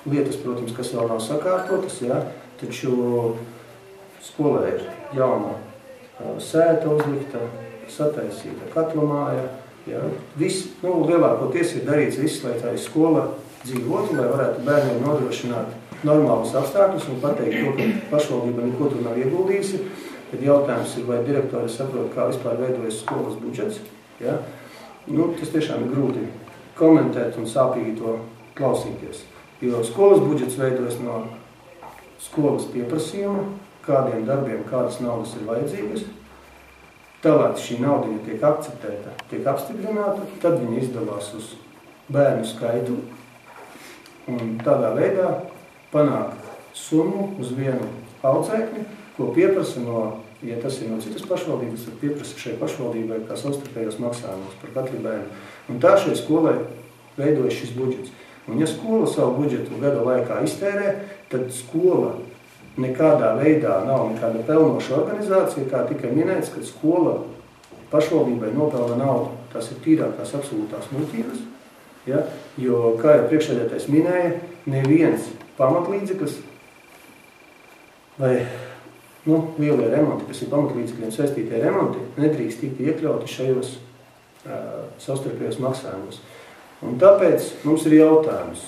lietas, protams, kas vēl nav sakārtotas, ja? Taču skolē ir jauna sēta uzlikta, sataisīta katlamāja. Ja? Lielākoties ir darīts viss, lai tā skola dzīvotu, lai varētu bērniem nodrošināt normālus apstākļus un pateikt to, ka pašvaldība neko tur nav ieguldījusi. Tad jautājums ir, vai direktori saprot, kā vispār veidojas skolas budžets. Ja? Tas tiešām ir grūti komentēt un sāpīgi to klausīties. Jo skolas budžets veidojas no skolas pieprasījuma, kādiem darbiem, kādas naudas ir vajadzīgas. Tālāk šī nauda tiek akceptēta, tiek apstiprināta, tad viņa izdalās uz bērnu skaitu un tādā veidā panāk summu uz vienu audzēkni, ko pieprasa ja tas ir no citas pašvaldības, tad pieprasa šai pašvaldībai kā savstarpējos maksājumus par katru bērnu. Un tā šai skolai veidojas šis budžets. Un ja skola savu budžetu gada laikā iztērē, tad skola nekādā veidā nav nekāda pelnoša organizācija, kā tikai minēts, kad skola pašvaldībai nopelna naudu. Tas ir tīrākās absolūtās muļķības, ja? Jo, kā jau priekšsēdētājs minēja, neviens pamatlīdzeklis vai lielie remonti, kas ir pamatlīdzekļiem saistītie remonti, nedrīkst tikt iekļauti šajos savstarpējos maksājumos. Un tāpēc mums ir jautājums,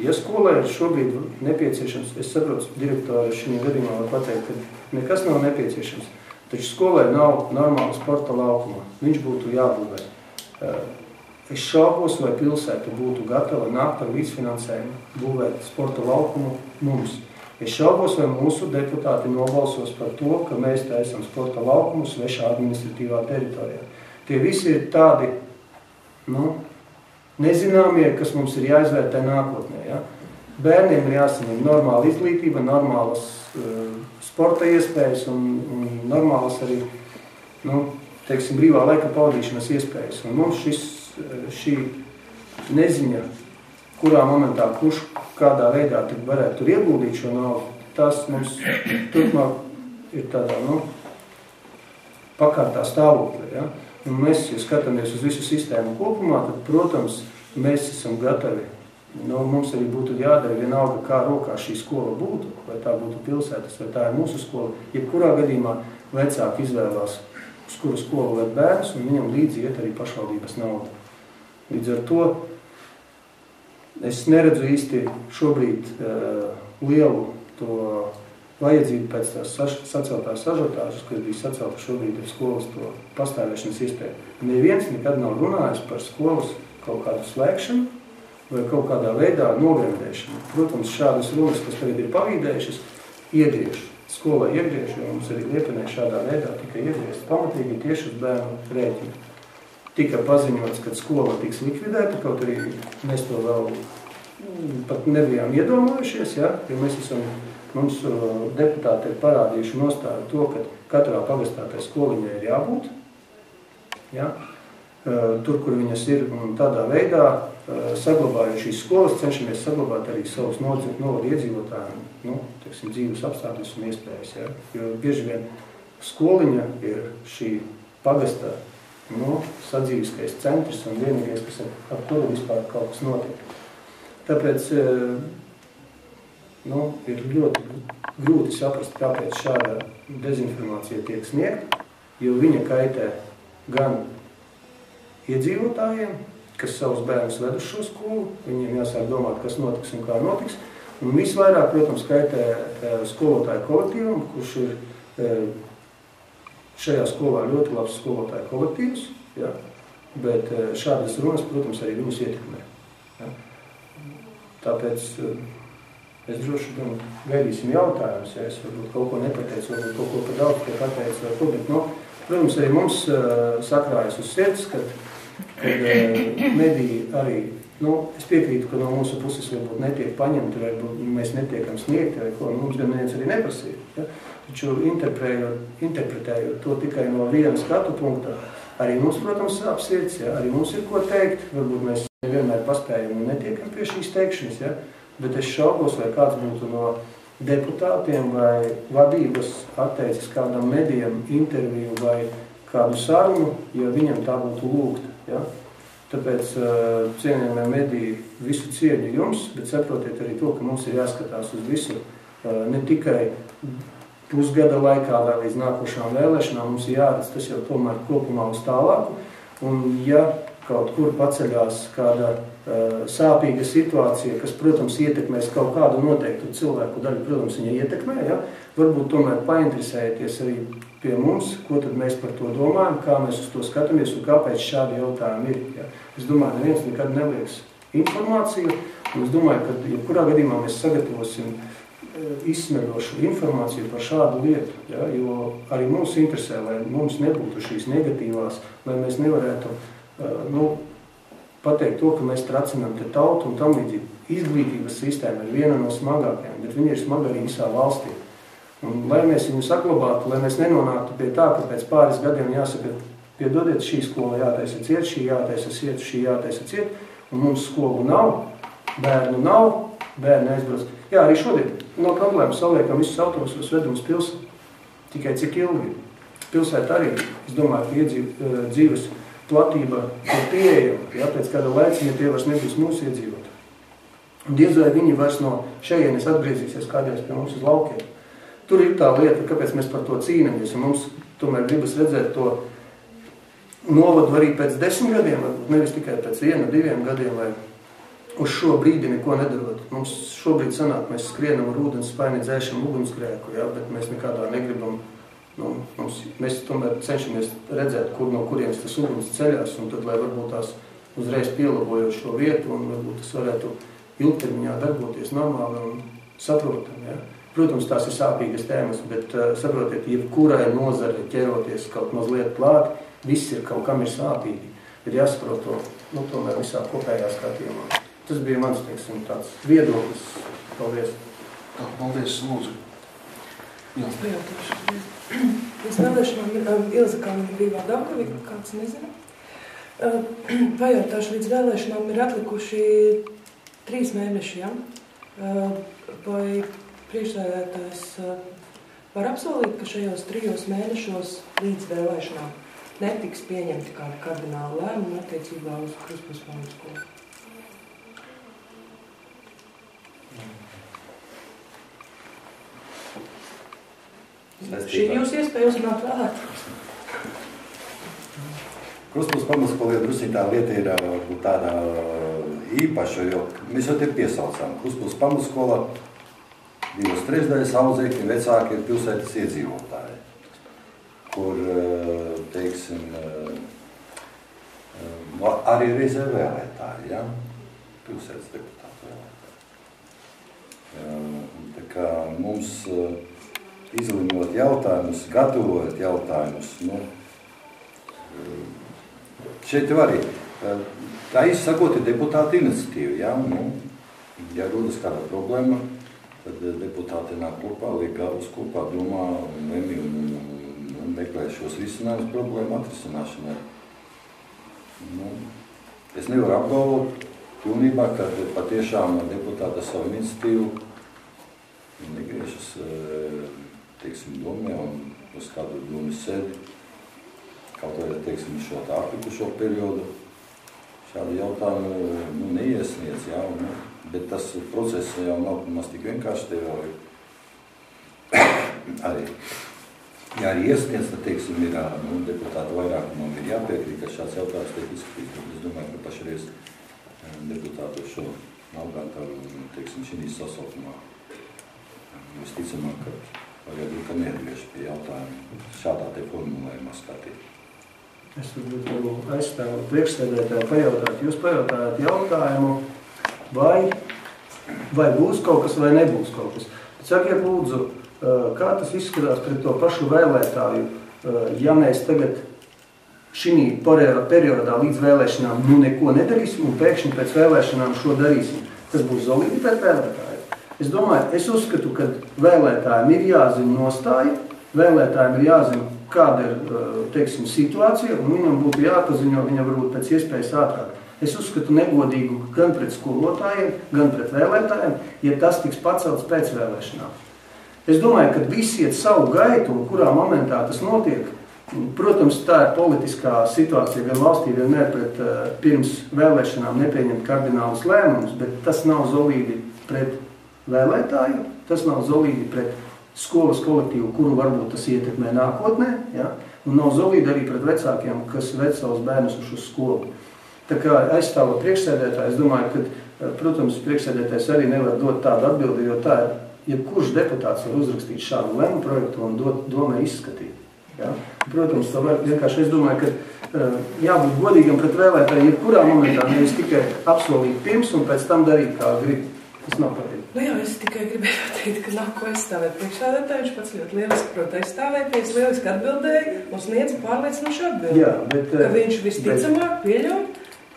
ja skolai ir šobrīd nepieciešams, es saprotu, direktori šī gadījumā var pateikt, ka nekas nav nepieciešams, taču skolai nav normāla sporta laukuma, viņš būtu jābūvē. Es šaubos, vai pilsēta būtu gatava nākt ar līdzfinansējumu, būvēt sporta laukumu mums. Es šaubos, vai mūsu deputāti nobalsos par to, ka mēs taisam sporta laukumu svešā administratīvā teritorijā. Tie visi ir tādi, nezināmie, kas mums ir jāizvērtē nākotnē. Ja? Bērniem ir jāsaņem normāla izglītība, normālas sporta iespējas un normālas arī, brīvā laika pavadīšanas iespējas. Un mums šī neziņa, kurā momentā, kurš kādā veidā varētu tur ieguldīt šo naudu, tas mums turpmāk ir tādā, pakārtā stāvoklī. Ja? Un mēs, ja skatāmies uz visu sistēmu kopumā, tad, protams, mēs esam gatavi. Mums arī būtu jādara vienalga, kā rokā šī skola būtu, vai tā būtu pilsētas, vai tā ir mūsu skola. Jebkurā gadījumā vecāki izvēlās, uz kuru skolu ved bērns, un viņam līdzi iet arī pašvaldības nauda. Līdz ar to es neredzu īsti šobrīd lielu to vajadzību pēc tās saceltās ažiotāžas, kas bija sacelta šobrīd ar skolas to pastāvēšanas iespēju. Neviens nekad nav runājis par skolas kaut kādu slēgšanu vai kaut kādā veidā nogremdēšanu. Protams, šādas runas, kas tagad ir pavīdējušas, iegriež. Skolai iegriež, jo mums arī Liepenē šādā veidā tika iegriezt pamatīgi tieši uz bērnu rēķinu. Tika paziņots, ka skola tiks likvidēta, kaut arī mēs to vēl pat nebijām iedomājušies, ja? Jo mums deputāti ir parādījuši nostāju to, ka katrā pagastā tai skoliņai ir jābūt. Ja? Tur, kur viņas ir, un tādā veidā saglabājot šīs skolas, cenšamies saglabāt arī savus novadu iedzīvotājiem, dzīves apstākļus un iespējas. Ja? Jo bieži vien skoliņa ir šī pagastā sadzīviskais centrs un vienīgais, kas ar kuru vispār kaut kas notiek. Tāpēc ir ļoti grūti saprast, kāpēc šāda dezinformācija tiek sniegta, jo viņa kaitē gan iedzīvotājiem, kas savus bērnus ved uz šo skolu, viņiem jāsāk domāt, kas notiks un kā notiks, un visvairāk, protams, kaitē skolotāju kolektīvam, kurš ir šajā skolā ļoti labs skolotāju kolektīvs, ja? Bet šādas runas, protams, arī viņus ietekmē. Ja? Tāpēc es droši vien gaidīsim jautājumus, ja es varbūt kaut ko nepateicu, varbūt kaut ko par daudz pateicu, vai ko, bet, protams, arī mums sakrājas uz sirds, kad mediji arī, es piekrītu, ka no mūsu puses varbūt netiek paņemti, vai mēs netiekam sniegti, vai ko, mums gan neviens arī neprasīja. Ja? Taču interpretējot to tikai no viena skatu punkta, arī mums, protams, sāp sirds, ja? Arī mums ir ko teikt, varbūt mēs nevienmēr paspējam un netiekam pie šīs teikšanas, ja? Bet es šaubos, vai kāds būtu no deputātiem vai vadības atteicis kādam medijam interviju vai kādu sarunu, ja viņam tā būtu lūgta. Ja? Tāpēc cienījamie mediji visu cieņu jums, bet saprotiet arī to, ka mums ir jāskatās uz visu, ne tikai pusgada laikā vai līdz nākošām vēlēšanām, mums ir jāredz tas jau tomēr kopumā uz tālāku, un ja kaut kur paceļās kāda sāpīga situācija, kas, protams, ietekmēs kaut kādu noteiktu cilvēku daļu, protams, viņa ietekmē, ja? Varbūt tomēr painteresēties arī pie mums, ko tad mēs par to domājam, kā mēs uz to skatāmies un kāpēc šādi jautājumi ir. Ja? Es domāju, neviens nekad nelieks informāciju, un es domāju, ka jebkurā gadījumā mēs sagatavosim izsmeļošu informāciju par šādu lietu, ja? Jo arī mums interesē, lai mums nebūtu šīs negatīvās, lai mēs nevarētu pateikt to, ka mēs tracinām te tautu un tam līdzīgi. Izglītības sistēma ir viena no smagākajām, bet viņa ir smaga arī visā valstī. Un, lai mēs viņu saglabātu, lai mēs nenonāktu pie tā, ka pēc pāris gadiem jāsaka, piedodiet, šī skola jātaisa ciet, šī jātaisa ciet, šī jātaisa ciet, un mums skolu nav, bērni aizbrauc. Jā, arī šodien nav problēma, saliekam visus autobusus, vedam uz pilsētu. Tikai cik ilgi. Pilsēta arī, es domāju, ka dzīves platība ir pieejama, ja pēc kāda laiciņa tie vairs nebūs mūsu iedzīvot. Un diez vai viņi vairs no šejienes atgriezīsies kādreiz pie mums uz laukiem. Tur ir tā lieta, kāpēc mēs par to cīnamies, un mums tomēr gribas redzēt to novadu arī pēc 10 gadiem, nevis tikai pēc 1, 2 gadiem, vai uz šo brīdi neko nedarot. Mums šobrīd sanāk, mēs skrienam ar ūdens spaini, dzēšam ugunsgrēku, ja, bet mēs nekādā negribam, mēs tomēr cenšamies redzēt, no kurienes tas uguns ceļās, un tad, lai varbūt tās uzreiz pielabojot šo vietu, un varbūt tas varētu ilgtermiņā darboties normāli un saprotam, ja. Protams, tās ir sāpīgas tēmas, bet saprotiet, jebkurai nozare ķeroties kaut mazliet klāt, viss ir kaut kam ir sāpīgi. Ir jāsaprot to, tomēr visā kopējā skatījumā. Tas bija mans, teiksim, tāds viedoklis. Paldies. Tā, paldies, lūdzu. Jā. Es pajautāšu. Pēc vēlēšanām Ilze Kalniņa bija Daugavā, kāds nezina. Pajautāšu, līdz vēlēšanām ir atlikuši 3 mēneši, ja? Vai priekšsēdētājs var apsolīt, ka šajos 3 mēnešos līdz vēlēšanām netiks pieņemti kādi kardināli lēmumi attiecībā uz Kruspils pamatskolu? Šī jūs iespēja uzrunāt vēlētājus. Kruspils pamatskola drusku tā lieta ir tāda īpaša, jo mēs jau te piesaucām. Kruspils pamatskola 2/3 audzēkņi vecāki ir pilsētas iedzīvotāji, kur, teiksim, arī reizē vēlētāji, ja? Pilsētas deputāti vēlētāji. Tā kā mums izlimot jautājumus, gatavojot jautājumus, šeit jau arī, tā izsakot ir deputāta iniciatīva, ja? Ja rodas kāda problēma, tad deputāti nāk kopā, liek galvas kopā, domā un meklē šos risinājumus problēmu atrisināšanai. Es nevaru apgalvot pilnībā, ka patiešām deputāta savu iniciatīvu negriežas, teiksim, domē un uz kādu domas sēdi, kaut vai, teiksim, šo tā atlikušo periodu, šādu jautājumu neiesniedz, jā, bet tas process jau nav maz tik vienkārši, te jau ir arī, ja arī iesniedz, tad, teiksim, ir deputāta vairākumam ir jāpiekrīt, ka šāds jautājums tiek izskatīts. Es domāju, ka pašreiz deputātu šo nav gatavi, teiksim, šī sasaukumā. Visticamāk, ka vajag ka neatgriež pie jautājumu šādā te formulējumā skatīt. Es varu aizstāvu priekšsēdētāju pajautāt. Jūs pajautājāt jautājumu, vai būs kaut kas vai nebūs kaut kas. Sakiet, lūdzu, kā tas izskatās pret to pašu vēlētāju, ja mēs tagad šī periodā līdz vēlēšanām neko nedarīsim un pēkšņi pēc vēlēšanām šo darīsim. Tas būs zolīti pret vēlētāju. Es domāju, es uzskatu, ka vēlētājiem ir jāzina nostāja, vēlētājiem ir jāzina, kāda ir, teiksim, situācija, un viņam būtu jāpaziņo, viņam varbūt pēc iespējas ātrāk. Es uzskatu negodīgu gan pret skolotājiem, gan pret vēlētājiem, ja tas tiks pacelts pēc vēlēšanām. Es domāju, ka visi iet savu gaitu, un kurā momentā tas notiek. Protams, tā ir politiskā situācija gan valstī vienmēr pret pirms vēlēšanām nepieņemt kardinālus lēmumus, bet tas nav zolīdi pret vēlētāju, tas nav zolīdi pret skolas kolektīvu, kuru varbūt tas ietekmē nākotnē, ja? Un nav zolīdi arī pret vecākiem, kas ved savus bērnus uz skolu. Tā kā aizstāvot priekšsēdētāju, es domāju, ka, protams, priekšsēdētājs arī nevar dot tādu atbildi, jo tā ir, jebkurš deputāts var uzrakstīt šādu lēmu projektu un domē izskatīt. Ja? Protams, tā var, vienkārši es domāju, ka jābūt godīgam pret vēlētājiem, jebkurā momentā nevis tikai apsolīt pirms un pēc tam darīt, kā grib. Tas nav patīk. Jā, es tikai gribēju teikt, ka nav ko aizstāvēt priekšsēdētāju, viņš pats ļoti lieliski prot aizstāvēties, lieliski atbildēja un sniedza pārliecinošu atbildi. Jā, bet, ka viņš visticamāk pieļauj,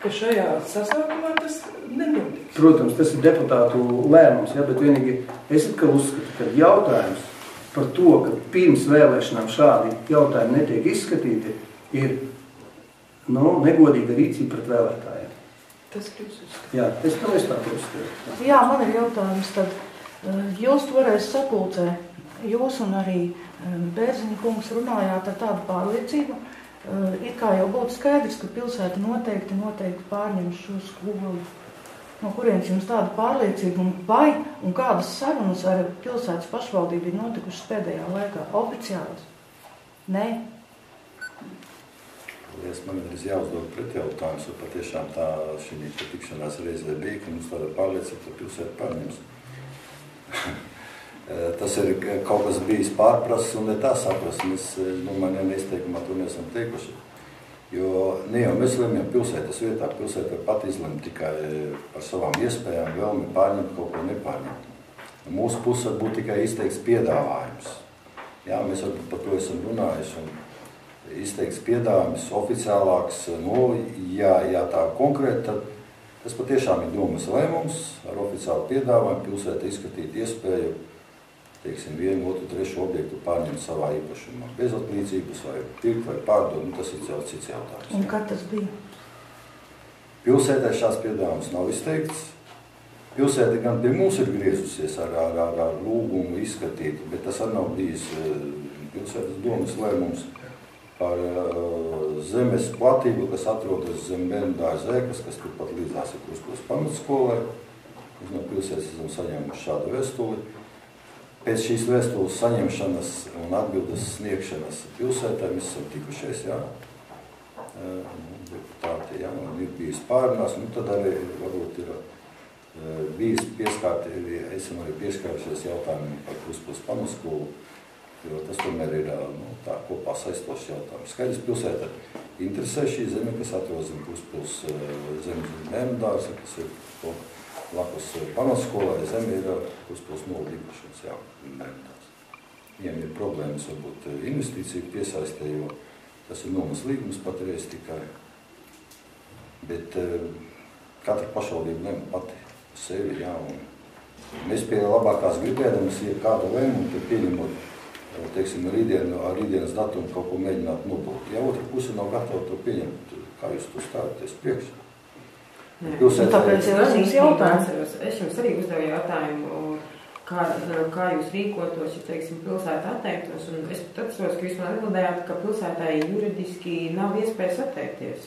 ka šajā sasaukumā tas nenotiks. Protams, tas ir deputātu lēmums, ja, bet vienīgi es atkal uzskatu, ka jautājums par to, ka pirms vēlēšanām šādi jautājumi netiek izskatīti, ir negodīga rīcība pret vēlētājiem. Tas jūs uzskatāt. Jā, es tā uzskatu. Jā, man ir jautājums tad. Jūs toreiz sapulcē, jūs un arī Bērziņa kungs runājāt ar tādu pārliecību, it kā jau būtu skaidrs, ka pilsēta noteikti pārņems šo skolu. No kurienes jums tāda pārliecība un kādas sarunas ar pilsētas pašvaldību ir notikušas pēdējā laikā? Oficiālas? Nē? Es man ir jāuzdod pretjautājums, jo patiešām tā šī tikšanās reizē bija, ka mums tāda pārliecība, ka pilsēta pārņems. Tas ir kaut kas bijis pārprasts un ne tā saprast. Mēs, domāju, neizteikumā to neesam teikuši. Jo ne jau mēs lemjam pilsētas vietā, pilsēta var pat izlemt tikai par savām iespējām, vēlmi pārņemt kaut ko nepārņemt. Mūsu puse var būt tikai izteikts piedāvājums. Jā, mēs varbūt par to esam runājuši un izteikts piedāvājums oficiālāks, ja tā konkrēti, tad tas patiešām ir domas lēmums ar oficiālu piedāvājumu pilsēta izskatīt iespēju, teiksim, 1, 2, 3 objektu pārņemt savā īpašumā. Bez atlīdzības vai pirkt vai pārdot, tas ir cits jautājums. Un kad tas bija? Pilsētē šāds piedāvājums nav izteikts. Pilsēta gan pie mums ir griezusies ar lūgumu izskatīt, bet tas arī nav bijis pilsētas domas lēmums par zemes platību, kas atrodas zem bērnu dārza ēkas, kas turpat līdzās ir Kruspils pamatskolai. Mēs no pilsētas esam saņēmuši šādu vēstuli. Pēc šīs vēstules saņemšanas un atbildes sniegšanas pilsētā mēs esam tikušies, jā. Deputāti, jā, un ir bijis pārunās, un tad arī varbūt ir bijis esam arī pieskārušies jautājumiem par Kruspils pamatskolu, jo tas tomēr ir tā kopā saistošs jautājums. Skaidrs, pilsēta interesē šī zeme, kas atrodas zem Kruspils zemes bērnu dārza, kas ir blakus pamatskolai, zeme ir Kruspils noldīpašums, jā, bērnu dārza. Viņiem ir problēmas varbūt investīciju piesaistē, jo tas ir nomas līgums patreiz tikai, bet katra pašvaldība lem pati sevi, jā, un mēs pie labākās gribēdamas, ja kādu lēmumu, tad pieņemot, teiksim, rītdienas datumu kaut ko mēģināt nodot. Ja otra puse nav gatava to pieņemt, kā jūs to stāvaties priekšā? Tāpēc jau es jums jautāju. Es jums arī uzdevu jautājumu, kā jūs rīkotos, ja, teiksim, pilsēta atteiktos, un es pat atceros, ka jūs man atbildējāt, ka pilsētai juridiski nav iespējas atteikties.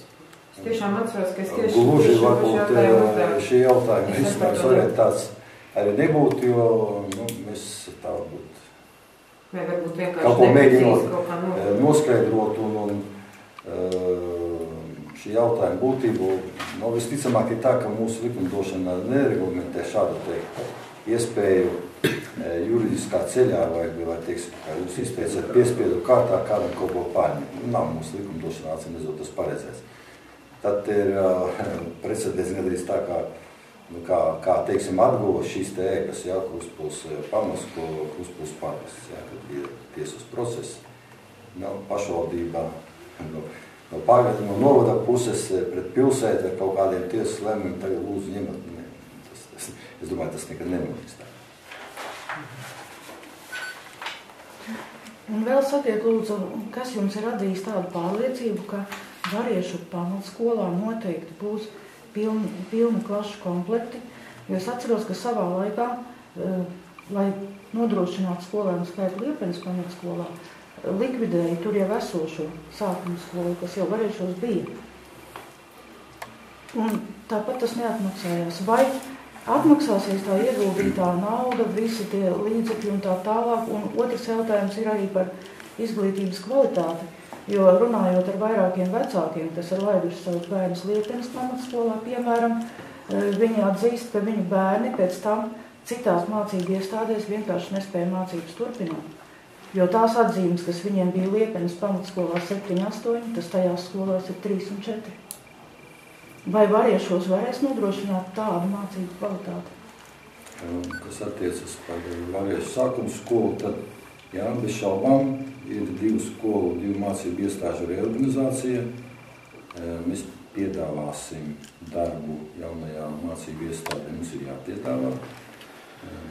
Es tiešām atceros, ka es tieši Gluži varbūt šī jautājuma risinājums varētu tāds arī nebūt, jo mēs tā varbūt vai varbūt vienkārši kaut ko mēģinot noskaidrot un šī jautājuma būtību. Visticamāk ir tā, ka mūsu likumdošana nereglamentē šādu iespēju juridiskā ceļā vai teiksim, kā jūs izteicat, piespiedu kārtā kādam kaut ko pārņemt. Nav mūsu likumdošanā acīmredzot tas paredzēts. Tad ir precedents gandrīz tā, kā teiksim, atguva šīs te ēkas, jā, Kruspils pamatskola, Kruspils parks, jā, kad bija tiesas process. Pašvaldībā no novada puses pret pilsētu ar kaut kādiem tiesas lēmumiem tagad lūdzu ņemat. Es domāju, tas nekad nenotiks tā. Un vēl sakiet, lūdzu, kas jums ir radījis tādu pārliecību, ka Variešu pamatskolā noteikti būs pilni klašu komplekti, jo es atceros, ka savā laikā, lai nodrošinātu skolēnu skaitu Liepenes pamatskolā, likvidēja tur jau esošo sākuma skolu, kas jau Variešos bija. Un tāpat tas neatmaksājās. Vai atmaksāsies tā ieguldītā nauda, visi tie līdzekļi un tā tālāk? Un otrs jautājums ir arī par izglītības kvalitāti. Jo runājot ar vairākiem vecākiem, kas ir laiduši savus bērnus Liepenes pamatskolā, piemēram, viņi atzīst, ka viņu bērni pēc tam citās mācību iestādēs vienkārši nespēja mācības turpināt. Jo tās atzīmes, kas viņiem bija Liepenes pamatskolā 7, 8, tas tajās skolās ir 3 un 4. Vai Variešos varēs nodrošināt tādu mācību kvalitāti? Kas attiecas par Variešu sākuma skolu, tad jā, bez šaubām ir 2 skolu, 2 mācību iestāžu reorganizācija. Mēs piedāvāsim darbu jaunajā mācību iestādē. Mums ir jāpiedāvā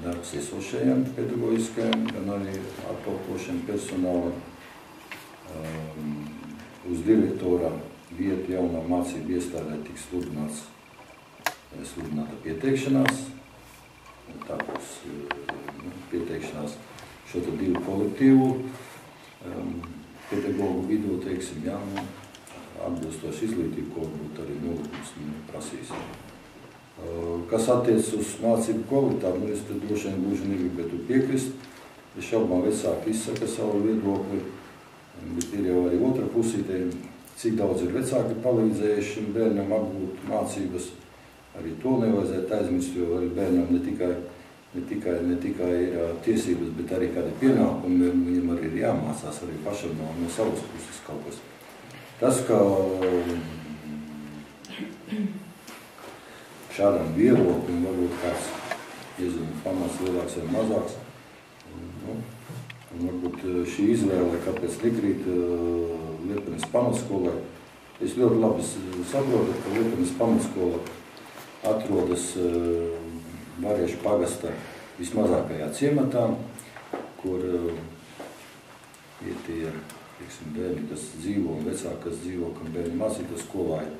darbs esošajiem pedagoģiskajiem, gan arī atkalpošiem personālam. Uz direktora vietu jaunā mācību iestādē tiks sludināta pieteikšanās. Tā būs pieteikšanās šo 2 kolektīvu pedagogu vidū, teiksim, jā, atbilstoši izglītību, ko būtu arī nolikums prasīs. Kas attiec uz mācību kvalitāti, es tad droši vien gluži negribētu piekrist. Es šaubām vecāki izsaka savu viedokli, bet ir jau arī otra pusītē cik daudz ir vecāki palīdzējuši šim bērnam apgūt mācības. Arī to nevajadzētu aizmirst, jo arī bērnam ne tikai ir tiesības, bet arī kādi pienākumi, viņam arī ir jāmācās arī pašam no savas puses kaut kas. Tas, ka šādam viedoklim varbūt kāds pamats lielāks vai mazāks, un varbūt šī izvēle, kāpēc nekrīt Liepenes pamatskolai, es ļoti labi saprotu, ka Liepenes pamatskola atrodas Variešu pagasta vismazākajā ciematā, kur ir tie, bērni, kas dzīvo un vecāki, kas dzīvo, kam bērni mācītas skolā ir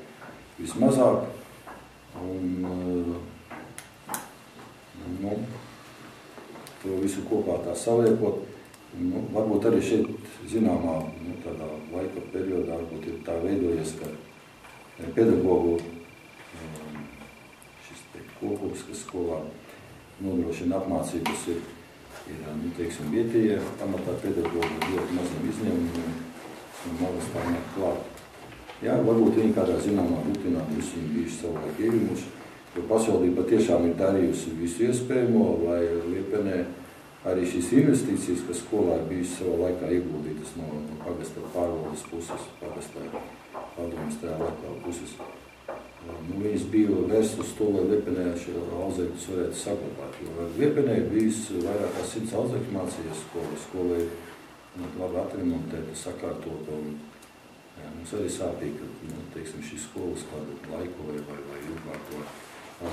vismazāk. Un, to visu kopā tā saliekot, varbūt arī šeit zināmā tādā laika periodā varbūt ir tā veidojies, ka pedagogu kopums, kas skolā nodrošina apmācības, ir vietējie pamatā pedagogi ļoti maziem izņēmumiem un malas tā nāk klāt. Jā, varbūt viņi kādā zināmā rutinā visi viņi bijuši savulaik ievimuši, jo pašvaldība tiešām ir darījusi visu iespējamo, lai Liepenē arī šīs investīcijas, kas skolā ir bijusi savā laikā ieguldītas no pagasta pārvaldes puses, pagasta padomas tajā laikā puses. Viņas bija vērsts uz to, lai Liepenē šo audzēkļus varētu saglabāt, jo Liepenē ir bijis vairāk kā 100 audzēkļu mācījies skola ir labi atremontēta, sakārtota, un mums arī sāpīgi, ka šīs skolas kādu laiku vai ilgāko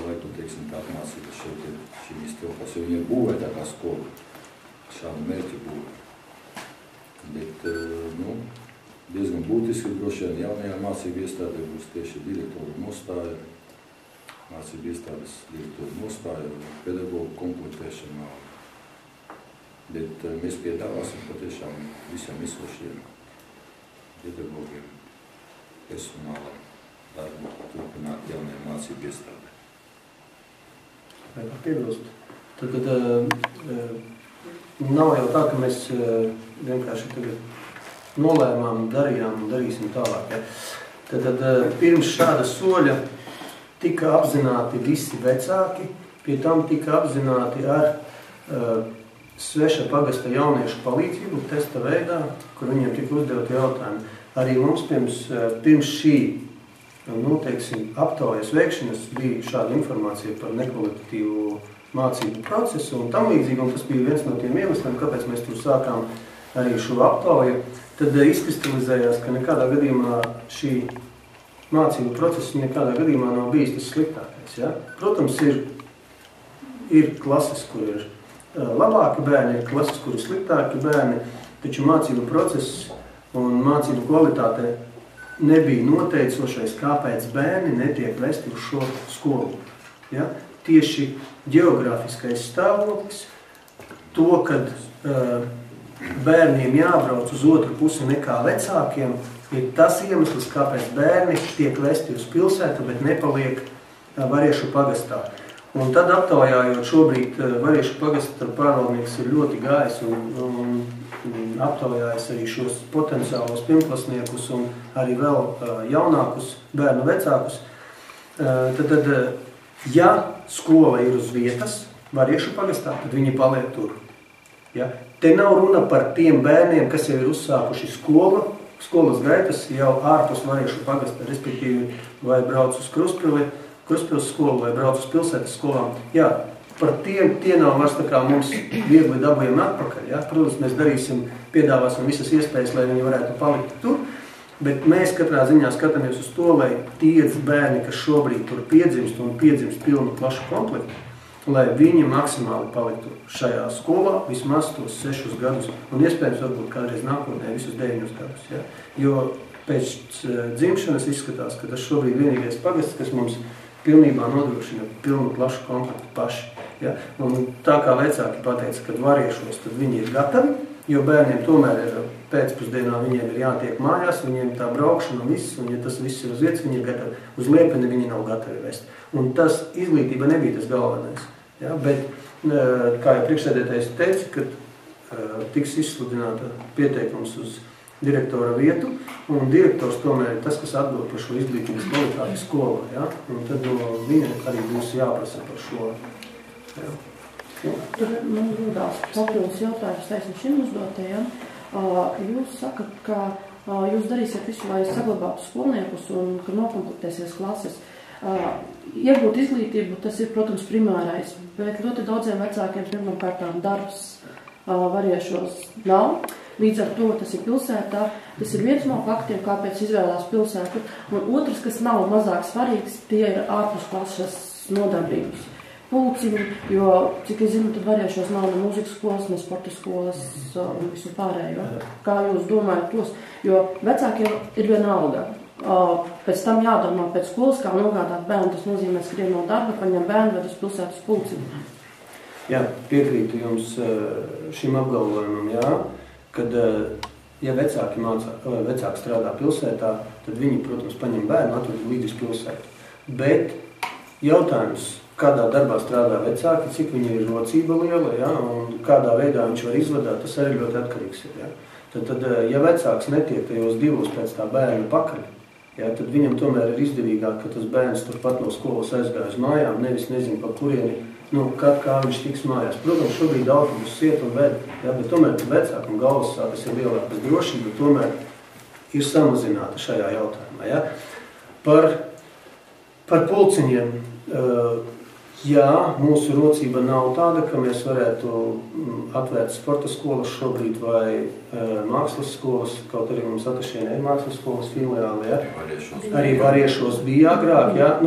laiku, tā apmācības šeit ir šī iztilpās, jo viņi ir būvētā kā skola, šādu mērķu būvē. Bet, diezgan būtiski droši vien jaunajā mācību iestādē būs tieši direktoru nostāja, mācību iestādes direktoru nostāja, pedagogu komplektēšanā. Bet mēs piedāvāsim patiešām visiem esošiem pedagogiem, personālam darbu turpināt jaunajā mācību iestādē. Vai piebilst? Tad nav jau tā, ka mēs vienkārši tagad nolēmām, darījām un darīsim tālāk. Ja? Tad pirms šāda soļa tika apzināti visi vecāki, pie tam tika apzināti ar sveša pagasta jauniešu palīdzību testa veidā, kur viņiem tika uzdot jautājumi. Arī mums pirms šī aptaujas veikšanas bija šāda informācija par nekvalitatīvu mācību procesu un tam līdzīgi, un tas bija viens no tiem iemesliem, kāpēc mēs tur sākām arī šo aptauju. Tad izkristalizējās, ka nekādā gadījumā šī mācību procesa nekādā gadījumā nav bijis tas sliktākais. Ja? Protams, ir klases, kur ir labāki bērni, ir klases, kur ir sliktāki bērni, taču mācību process un mācību kvalitāte nebija noteicošais, kāpēc bērni netiek vesti uz šo skolu. Ja? Tieši geogrāfiskais stāvoklis, to, kad bērniem jābrauc uz otru pusi nekā vecākiem, ir tas iemesls, kāpēc bērni tiek vesti uz pilsētu, bet nepaliek Variešu pagastā. Un tad aptaujājot šobrīd Variešu pagasta pārvaldnieks ir ļoti gājis un aptaujājis arī šos potenciālos pirmklasniekus un arī vēl jaunākus bērnu vecākus. Tad, ja skola ir uz vietas Variešu pagastā, tad viņi paliek tur. Ja? Te nav runa par tiem bērniem, kas jau ir uzsākuši skolas gaitas jau ārpus Variešu pagasta, respektīvi vai brauc uz Kruspils skolu vai brauc uz pilsētas skolām. Jā, par tie nav vairs tā kā mums viegli dabujami atpakaļ. Ja? Protams, mēs piedāvāsim visas iespējas, lai viņi varētu palikt tur, bet mēs katrā ziņā skatāmies uz to, lai tie bērni, kas šobrīd tur piedzimst un piedzimst pilnu plašu komplektu, lai viņi maksimāli paliktu šajā skolā vismaz tos 6 gadus un iespējams varbūt kādreiz nākotnē visus 9 gadus. Ja? Jo pēc dzimšanas izskatās, ka tas šobrīd vienīgais pagasts, kas mums pilnībā nodrošina pilnu plašu komplektu paši. Ja? Un tā kā vecāki pateica, kad Variešos, tad viņi ir gatavi, jo bērniem tomēr ir pēcpusdienā, viņiem ir jātiek mājās, viņiem tā braukšana un viss, un ja tas viss ir uz vietas, viņi ir gatavi. Uz Liepeni viņi nav gatavi vest. Un tas izglītība nebija tas galvenais. Ja? Bet, kā jau priekšsēdētājs teica, kad tiks izsludināta pieteikums uz direktora vietu, un direktors tomēr ir tas, kas atbild par šo izglītības kvalitāti skolā, ja? Un tad viņa arī būs jāprasa par šo. Ja? Tur man rodās papildus jautājums taisni šim uzdotajam. Jūs sakat, ka jūs darīsiet visu, lai saglabātu skolniekus un ka nokomplektēsies klases. Iegūt izglītību, tas ir, protams, primārais, bet ļoti daudziem vecākiem pirmkārtām darbs variešos nav. Līdz ar to tas ir pilsētā. Tas ir viens no faktiem, kāpēc izvēlās pilsētu. Un otrs, kas nav mazāk svarīgs, tie ir ārpus klases nodarbības. Pulciņi, jo, cik es zinu, tad variešos nav ne mūzikas skolas, ne sporta skolas un visu pārējo. Kā jūs domājat tos? Jo vecākiem ir vienalga. Pēc tam jādomā pēc skolas, kā nogādāt bērnu. Tas nozīmē skrien no darba, paņem bērnu ved uz pilsētas pulciņu. Jā, piekrītu jums šim apgalvojumam, jā, kad, ja vecāki strādā pilsētā, tad viņi, protams, paņem bērnu, atved līdz uz pilsētu. Bet jautājums, kādā darbā strādā vecāki, cik viņi ir rocība liela, ja, un kādā veidā viņš var izvadāt, tas arī ļoti atkarīgs ir. Ja. Tad, ja vecāks netiek tajos divos pēc tā bērna pakaļ, ja, tad viņam tomēr ir izdevīgāk, ka tas bērns turpat no skolas aizgāja uz mājām, nevis nezinu pa kurieni, kā viņš tiks mājās. Protams, šobrīd autobus iet un ved, ja, bet tomēr vecākam galvas sāpes ir lielākas drošība, tomēr ir samazināta šajā jautājumā. Ja. Par pulciņiem. Jā, mūsu rocība nav tāda, ka mēs varētu atvērt sporta skolas šobrīd vai mākslas skolas, kaut arī mums Atašienē ir mākslas skolas filiāli, ja? Arī variešos bija agrāk, ja?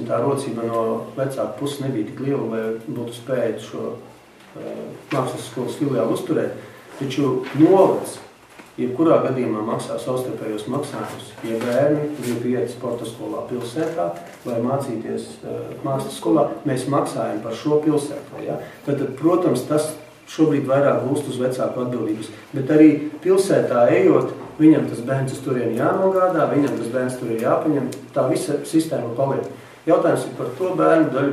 Tā rocība no vecāku puses nebija tik liela, lai būtu spēja šo mākslas skolas filiāli uzturēt, taču novads jebkurā gadījumā maksā savstarpējos maksājumus. Ja bērni grib iet sporta skolā pilsētā vai mācīties mākslas skolā, mēs maksājam par šo pilsētu. Ja? Tad, protams, tas šobrīd vairāk gulst uz vecāku atbildības. Bet arī pilsētā ejot, viņam tas bērns uz turieni jānogādā, viņam tas bērns tur ir jāpaņem, tā visa sistēma paliek. Jautājums ir par to bērnu daļu,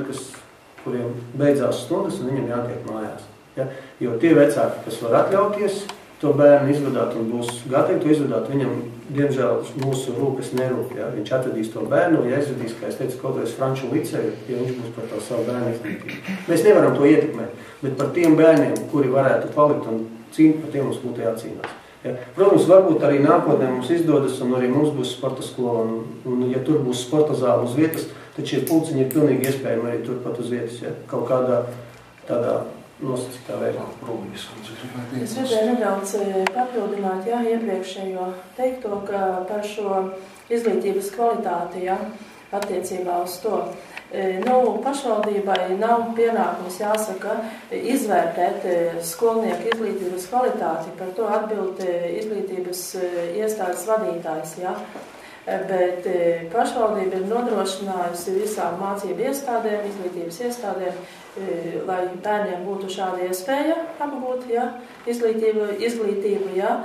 kuriem beidzās stundas un viņam jātiek mājās. Ja? Jo tie vecāki, kas var atļauties to bērnu izvadāt un būs gatavi to izvadāt, viņam, diemžēl, mūsu rūpes nerūp. Ja? Viņš atvedīs to bērnu, ja aizvedīs, kā es teicu, kaut vai Franču liceju, ja viņš būs par to savu bērnu izglītību. Mēs nevaram to ietekmēt, bet par tiem bērniem, kuri varētu palikt un cīnīt, par tiem mums būtu jācīnās. Ja? Protams, varbūt arī nākotnē mums izdodas un arī mums būs sporta skola un ja tur būs sporta zāle uz vietas, tad šie pulciņi ir pilnīgi iespējami arī turpat uz vietas, ja? Kaut kādā tādā nosacītā veidā. Es gribēju nedaudz papildināt, jā, iepriekšējo teikto, ka par šo izglītības kvalitāti, jā, attiecībā uz to. Pašvaldībai nav pienākums, jāsaka, izvērtēt skolnieku izglītības kvalitāti, par to atbild izglītības iestādes vadītājs, jā. Bet pašvaldība ir nodrošinājusi visām mācību iestādēm, izglītības iestādēm, lai bērniem būtu šāda iespēja apgūt, ja, izglītību, ja.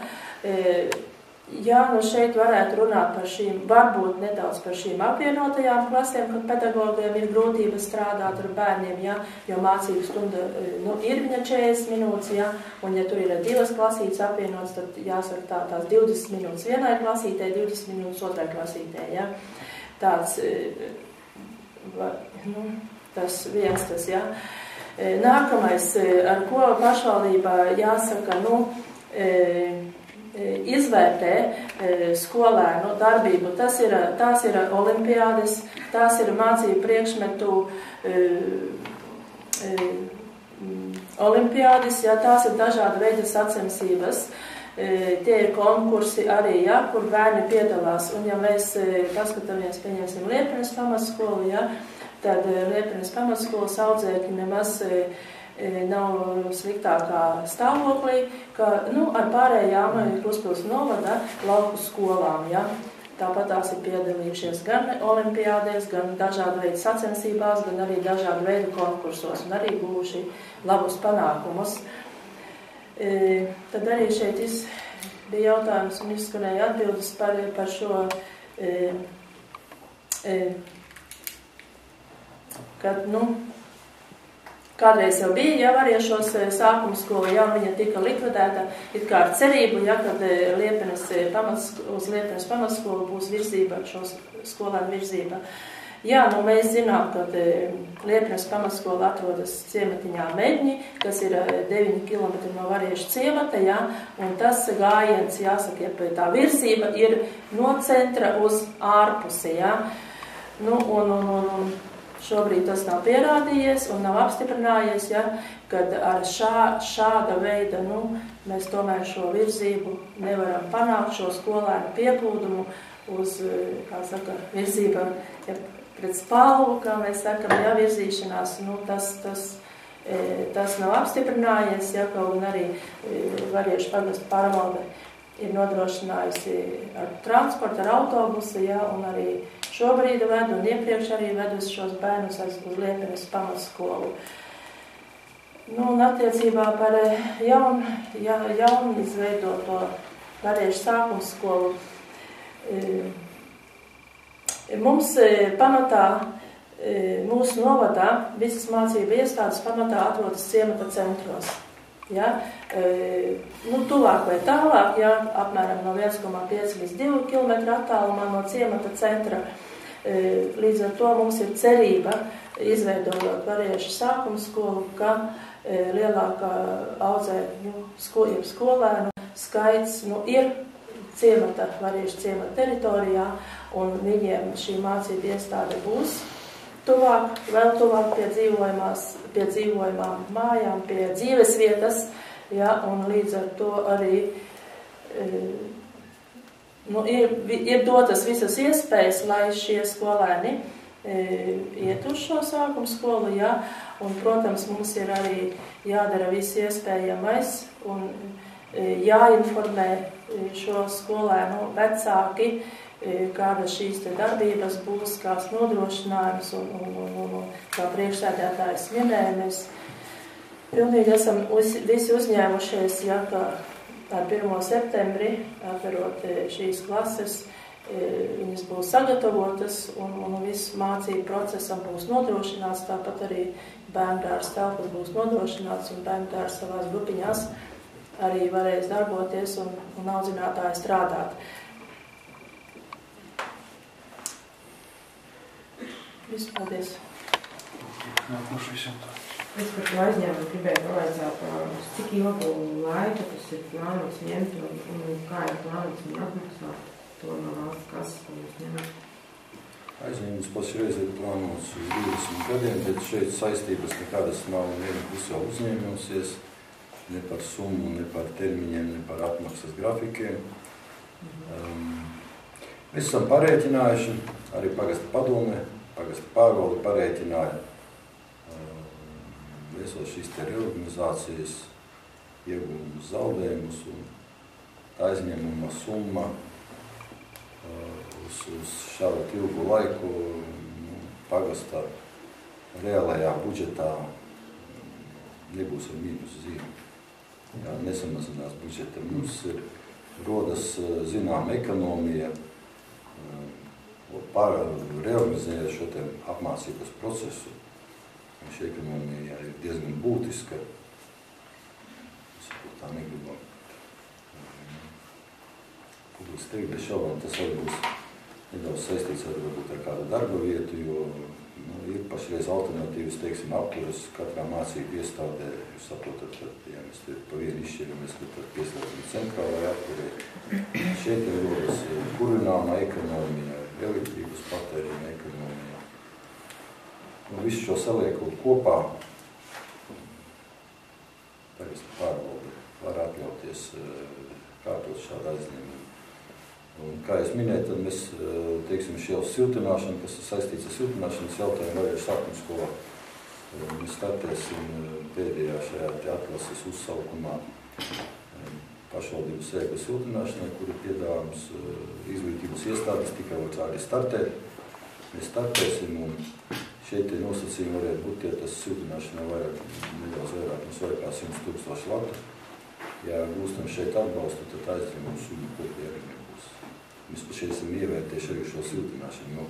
Jā, šeit varētu runāt par šīm, varbūt nedaudz par šīm apvienotajām klasēm, kad pedagogiem ir grūtības strādāt ar bērniem, ja, jo mācību stunda ir viņa 40 minūtes, ja, un ja tur ir 2 klasītes apvienotas, tad jāsaka tās 20 minūtes vienai klasītē, 20 minūtes otrai klasītē, ja. Tāds, tas viens tas, ja. Nākamais, ar ko pašvaldībā jāsaka, izvērtē skolēnu darbību. Tās ir olimpiādes, tās ir mācību priekšmetu olimpiādes, ja, tās ir dažāda veida sacensības. Tie ir konkursi arī, ja, kur bērni piedalās. Un ja mēs paskatāmies, pieņemsim Liepenes pamatskolu, ja, tad Liepenes pamatskolas audzēkļi nemaz nav sliktākā stāvoklī, ka ar pārējām Kruspils novada lauku skolām. Ja? Tāpat tās ir piedalījušies gan olimpiādēs, gan dažādu veidu sacensībās, gan arī dažādu veidu konkursos un arī guvuši labus panākumus. Tad arī šeit bija jautājums un izskanēja atbildes par šo, kad, kādreiz jau bija, Variešos sākuma skola, viņa tika likvidēta, it kā ar cerību, kad uz Liepenes pamatskolu būs virzība, šo skolēnu virzība. Mēs zinām, ka Liepenes pamatskola atrodas ciematiņā Meģņi, kas ir 9 km no Variešu ciemata, un tas gājiens, jāsaka, tā virzība ir no centra uz ārpusi, un šobrīd tas nav pierādījies un nav apstiprinājies, kad ar šāda veida, mēs tomēr šo virzību nevaram panākt, šo skolēnu pieplūdumu uz, virzība pret spalvu, kā mēs sakam, virzīšanās, tas nav apstiprinājies, kaut un arī Variešu pagasta pārvalde ir nodrošinājusi ar transportu, ar autobusu, un arī šobrīd ved un iepriekš arī vedus šos bērnus uz Liepenes pamatskolu. Un attiecībā par jaunu izveidoto Variešu sākuma skolu. Mums pamatā, mūsu novadā, visas mācību iestādes pamatā atrodas ciemata centros. Tuvāk vai tālāk, apmēram no 1,5 līdz 2 km attālumā no ciemata centra. Līdz ar to mums ir cerība, izveidojot Variešu sākuma skolu, ka lielākā skolēnu skaits ir Variešu ciemata teritorijā, un viņiem šī mācība iestāde būs vēl tuvāk pie dzīvojamām mājām, pie dzīves vietas, un līdz ar to arī ir dotas visas iespējas, lai šie skolēni iet uz šo sākuma skolu, un, protams, mums ir arī jādara viss iespējamais, un jāinformē šo skolēnu vecāki, kāda šīs te darbības būs, kāds nodrošinājums, un kā priekšsēdētājs minēja, mēs pilnīgi esam visi uzņēmušies, ka ar 1. septembri, atverot šīs klases, viņas būs sagatavotas, un viss mācību procesam būs nodrošināts, tāpat arī bērndārs telpas būs nodrošināts, un bērndārs savās grupiņās arī varēs darboties un audzinātāji strādāt. Viss, paldies. Es par to aizņēmu gribēju pavaicāt, cik ilgu laiku tas ir plānots ņemt un kā ir plānots viņu atmaksāt to no valsts kases, ko jūs ņemat? Aizņēmums pašreiz ir plānots uz 20 gadiem, bet šeit saistības nekādas nav viena puse jau uzņēmusies, ne par summu, ne par termiņiem, ne par atmaksas grafikiem. Mēs esam parēķinājuši, arī pagasta padome, pagasta pārvalde parēķināja visos šīs te reorganizācijas iegūmus, zaudējumus un aizņēmuma summa uz šādu ilgu laiku pagasta reālajā budžetā nebūs ar mīnus zīmi. Nesamazinās budžeta. Mums ir rodas zinām ekonomija, reorganizējot šo te apmācības procesu. Šī ekonomija ir diezgan būtiska. Es tā negribam publiski teikt, bet šaubām tas arī būs nedaudz saistīts ar kādu darba vietu, jo ir pašreiz alternatīvas, teiksim, apturas katrā mācību iestādē. Jūs saprotat, ka, ja mēs te pa vienu izšķiramies, tad pieslēdzam centrālajā apturē. Šeit ir rodas kurināma ekonomija, elektrības patēriņa ekonomija. Visu šo saliekot kopā, tagad pārvalde var atļauties kārtot šādu aizņēmumu. Un, kā es minēju, tad mēs, teiksim, šī siltināšana, kas ir saistīts ar siltināšanas jautājumu Variešu sākuma skolā, mēs startēsim pēdējā šajā atlases uzsaukumā pašvaldības sēklu siltināšanai, kur ir piedāvājums izglītības iestādes tikai arī startēt. Mēs startēsim un šeit nosacījumi varētu būt, ja tas siltināšanā nedaudz vairāk, mums vairāk kā 100,000 latu. Ja gūstam šeit atbalstu, tad aizņēmumu summa kopīgi arī nebūs. Mēs pašai esam ievērtējuši arī šo siltināšanu, jo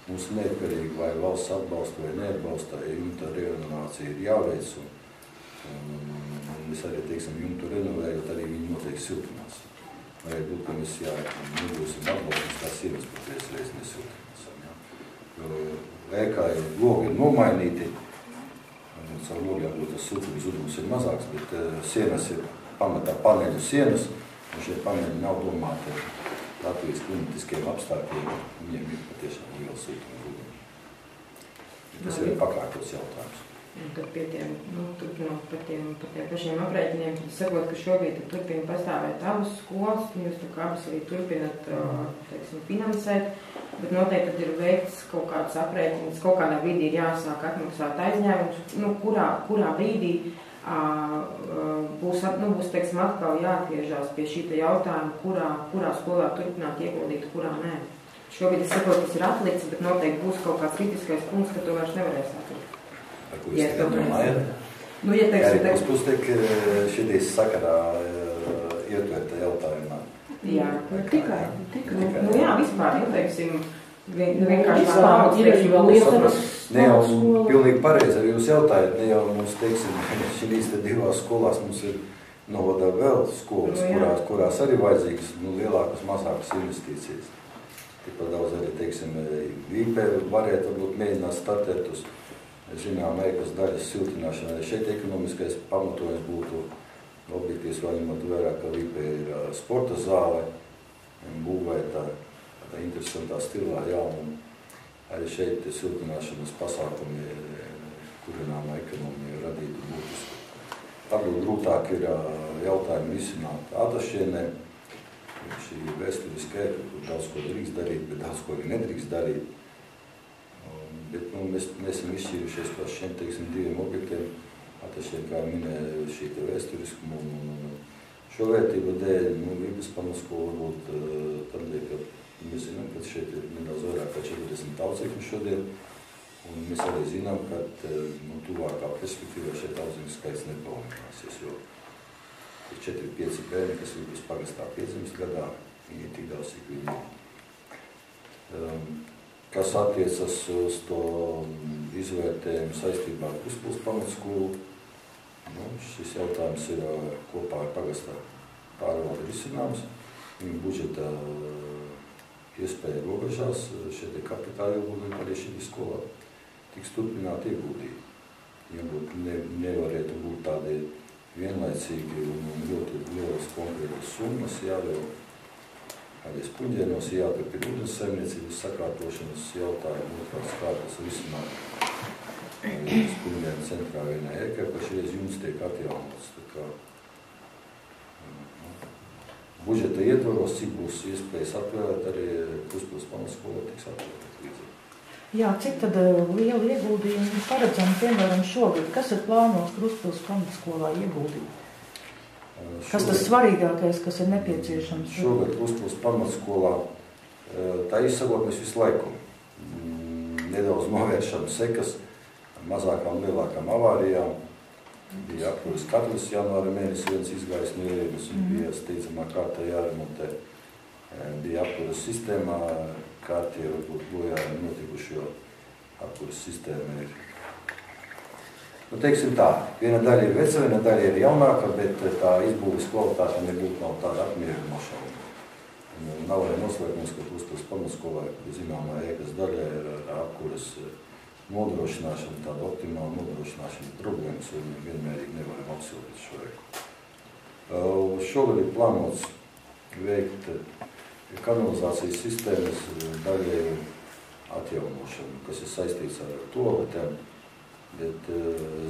Mums neatkarīgi vai valsts atbalsta vai neatbalsta, jumta renovācija ir jāveic. Un es arī, teiksim, jumtu renovējot, arī viņi noteikti siltinās. Vai būt, ka mēs nebūsim atbalstīs, tās sienas patreiz reiz nesiltināsam. Jo ēkā logi ir nomainīti, caur logiem būtu tas siltums zudums ir mazāks, bet sienas ir pamatā paneļu sienas, un šie paneļi nav domāti Latvijas klimatiskiem apstākļiem, viņiem ir patiešām liela siltuma zuduma. Tas ir pakārtots jautājums. Un tad pie tiem, turpinot par tiem pašiem aprēķiniem, tad sakot, ka šobrīd turpina pastāvēt abas skolas, un jūs abas arī turpinat, teiksim, finansēt, bet noteikti tad ir veikts kaut kāds aprēķins, kaut kādā brīdī ir jāsāk atmaksāt aizņēmums, kurā brīdī būs, teiksim, atkal jāatgriežās pie šīta jautājuma, kurā skolā turpināt ieguldīt, kurā nē. Šobrīd es saprotu, tas ir atlikts, bet noteikti būs kaut kāds kritiskais punkts, ka to vairs nevarēs atlikt. Ar ko jūs tagad domājat? Nu, ja teiksim, Arī puspus tiek šitīs sakarā ietverta jautājumā. Jā, tikai. Nu jā, vispār, ja teiksim, vienkārši vispār ir arī vēl lietavas ne jau pilnīgi pareizi arī jūs jautājat, ne jau mums, teiksim, šīs te divās skolās mums ir novadā vēl skolas, kurās arī vajadzīgas lielākas, mazākas investīcijas. Tikpat daudz arī, teiksim, Vīpē varētu varbūt mēģināt startēt uz zinām ēkas daļas siltināšana. Arī šeit ekonomiskais pamatojums būtu objektīvs vēl ņemot vērā, ka Vīpē ir sporta zāle, būvēta tādā interesantā stilā, jā, un arī šeit siltināšanas pasākumi, kurināmā ekonomija radītu būtisku. Varbūt grūtāk ir jautājumu risināt Ādašienē. Šī ir vēsturiska ēka, kur daudz ko drīkst darīt, bet daudz ko arī nedrīkst darīt. Bet mēs esam izšķīrušies par šiem, teiksim, diviem objektiem. Ādašien, kā minēja, šī te vēsturiskumu un šo vērtību dēļ, Vības pamatskola varbūt tādēļ, ka mēs zinām, ka šeit ir nedaudz vairāk kā 40 audzēkņu šodien, un mēs arī zinām, ka tuvākā perspektīvā šeit audzēkņu skaits nepalielināsies, jo ir 4-5 bērni, kas Vības pagastā piedzimst gadā, viņi ir tik daudz, cik viņi ir. Kas attiecas uz to izvērtējumu saistībā ar Puspils pamatskolu, šis jautājums ir kopā ar pagastā pārvaldi risināms. Viņa budžeta iespēja robežās, šeit ir kapitāla ieguldījumi arī šī skolā tiks turpināt ieguldīt. Ja nevarētu būt tādi vienlaicīgi un ļoti lielas konkrētas summas, jāvēl arī spuņģienos, jāturpina ūdens saimniecības sakārtošanas jautājumu, otrās kārtas risināt spuņģienu centrā vienā ēkai, pašreiz jums tiek atjaunots. Budžeta ietvaros, cik būs iespējas atvēlēt, arī Puspils pamatskola tiks atvēlēt līdzīgi. Jā, cik tad liela ieguldījuma paredzama, piemēram, šogad? Kas ir plānots Puspils pamatskolā ieguldīt? Kas tas svarīgākais, kas ir nepieciešams? Šogad Puspils pamatskolā tā izsakot mēs visu laiku nedaudz novēršam sekas mazākām lielākām avārijām. Bija apkuras katls janvāra mēnesis viens izgājis no ierības un bija steidzamā kārtā jāremontē. Bija apkuras sistēmā kārtie varbūt bojā notikuši, jo apkuras sistēma ir. Teiksim tā, viena daļa ir veca, viena daļa ir jaunāka, bet tā izbūves kvalitāte nebūtu nav tāda apmierinoša. Nav arī noslēgums, ka Puspils pamatskolā zināmā ēkas daļa ir apkuras nodrošināšana, tāda optimāla nodrošināšana problēmas, un vienmērīgi nevaram apsildīt šo ēku. Šogad ir plānots veikt kanalizācijas sistēmas daļēju atjaunošanu, kas ir saistīts ar toaletēm, bet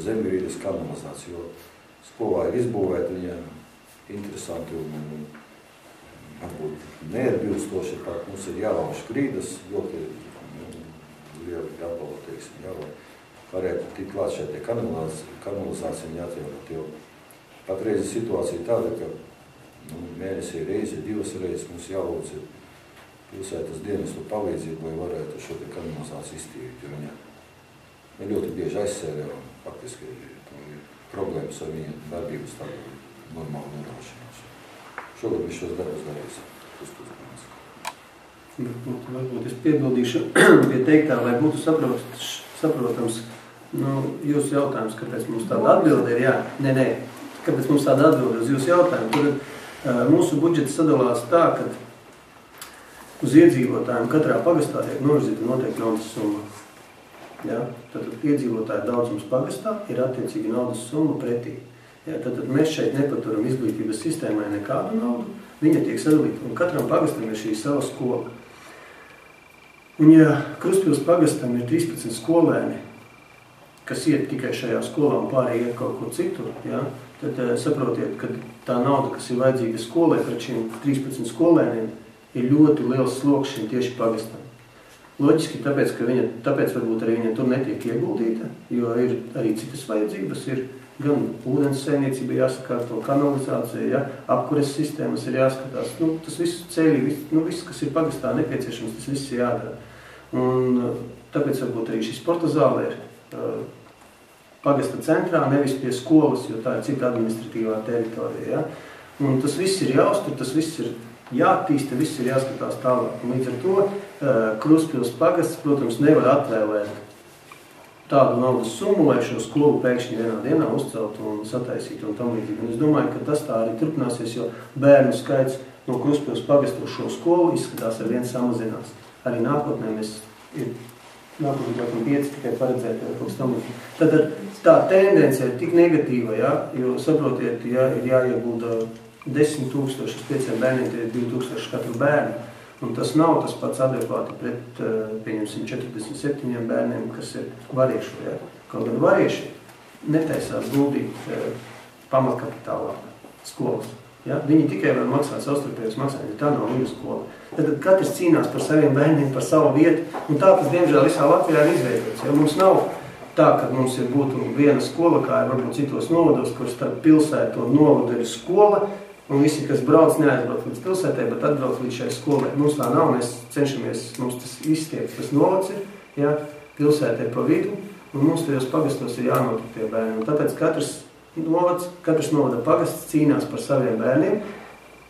zemgrīdas kanalizāciju, jo skolā ir izbūvēta viņa interesanti un varbūt neatbilstoši, pat mums ir jālauž grīdas, ļoti lieli gabali, teiksim, lai varētu tikt klāt šeit kanalizācija jāatjaunot, jo patreiz situācija tāda, ka mēnesī reizi, divas reizes mums jālūdz pilsētas dienestu palīdzību, lai varētu šo te kanalizāciju iztīrīt, jo viņa ļoti bieži aizsērē un faktiski ir problēmas ar viņa darbības tādu normālu nodrošināšanu. Šogad mēs šos darbus darīsim. Varbūt es piebildīšu pie teiktā, lai būtu saprotams, jūsu jautājums, kāpēc mums tāda atbilde ir, kāpēc mums tāda atbilde uz jūsu jautājumu. Tad mūsu budžets sadalās tā, ka uz iedzīvotājiem katrā pagastā tiek novirzīta noteikti naudas summa. Ja? Tad iedzīvotāju daudzums pagastā ir attiecīgi naudas summa pretī. Ja? Tad mēs šeit nepaturam izglītības sistēmai nekādu naudu, viņa tiek sadalīta, un katram pagastam ir šī sava skola. Un ja Krustpils pagastam ir 13 skolēni, kas iet tikai šajā skolā un pārējie iet kaut kur citur, tad saprotiet, ka tā nauda, kas ir vajadzīga skolai pret šiem 13 skolēniem, ir ļoti liels sloks šim tieši pagastam. Loģiski, tāpēc varbūt arī viņa tur netiek ieguldīta, jo ir arī citas vajadzības, ir gan ūdens saimniecība jāsakārto, kanalizācija, apkures sistēmas ir jāskatās. Tas viss ceļi, viss, kas ir pagastā nepieciešams, tas viss ir jādara. Un tāpēc varbūt arī šī sporta zāle ir pagasta centrā, nevis pie skolas, jo tā ir cita administratīvā teritorija. Ja? Un tas viss ir jāuztur, tas viss ir jāattīsta, viss ir jāskatās tālāk. Un līdz ar to Krustpils pagasts, protams, nevar atvēlēt tādu naudas summu, lai šo skolu pēkšņi vienā dienā uzceltu un sataisītu un tam līdzīgi. Un es domāju, ka tas tā arī turpināsies, jo bērnu skaits no Krustpils pagasta uz šo skolu izskatās ar vien samazinās. Arī nākotnē mēs ir nākotnē 5 tikai paredzēt kaut kas tam līdzīgi. Tad tā tendence ir tik negatīva, jo saprotiet, ir jāiegulda 10 000 uz 5 bērniem, tie ir 2000 katru bērnu. Un tas nav tas pats adekvāti pret, pieņemsim, 47 bērniem, kas ir variešu. Ja? Kaut gan varieši netaisās guldīt pamatkapitālā skolas. Ja? Viņi tikai var maksāt savstarpējos maksājumus, tā nav viņa skola. Tad katrs cīnās par saviem bērniem, par savu vietu, un tā tas, diemžēl, visā Latvijā ir izveidots. Ja? Mums nav tā, ka mums būtu viena skola, kā ir varbūt citos novados, kur starp pilsētu un novadu ir skola, un visi, kas brauc, neaizbrauc līdz pilsētai, bet atbrauc līdz šai skolai. Mums tā nav, mēs cenšamies, mums tas izstieks, tas novads ir, ja? Pilsētai pa vidu, un mums tajos pagastos ir jānotiek tie bērni. Un tāpēc katrs novada pagasts cīnās par saviem bērniem,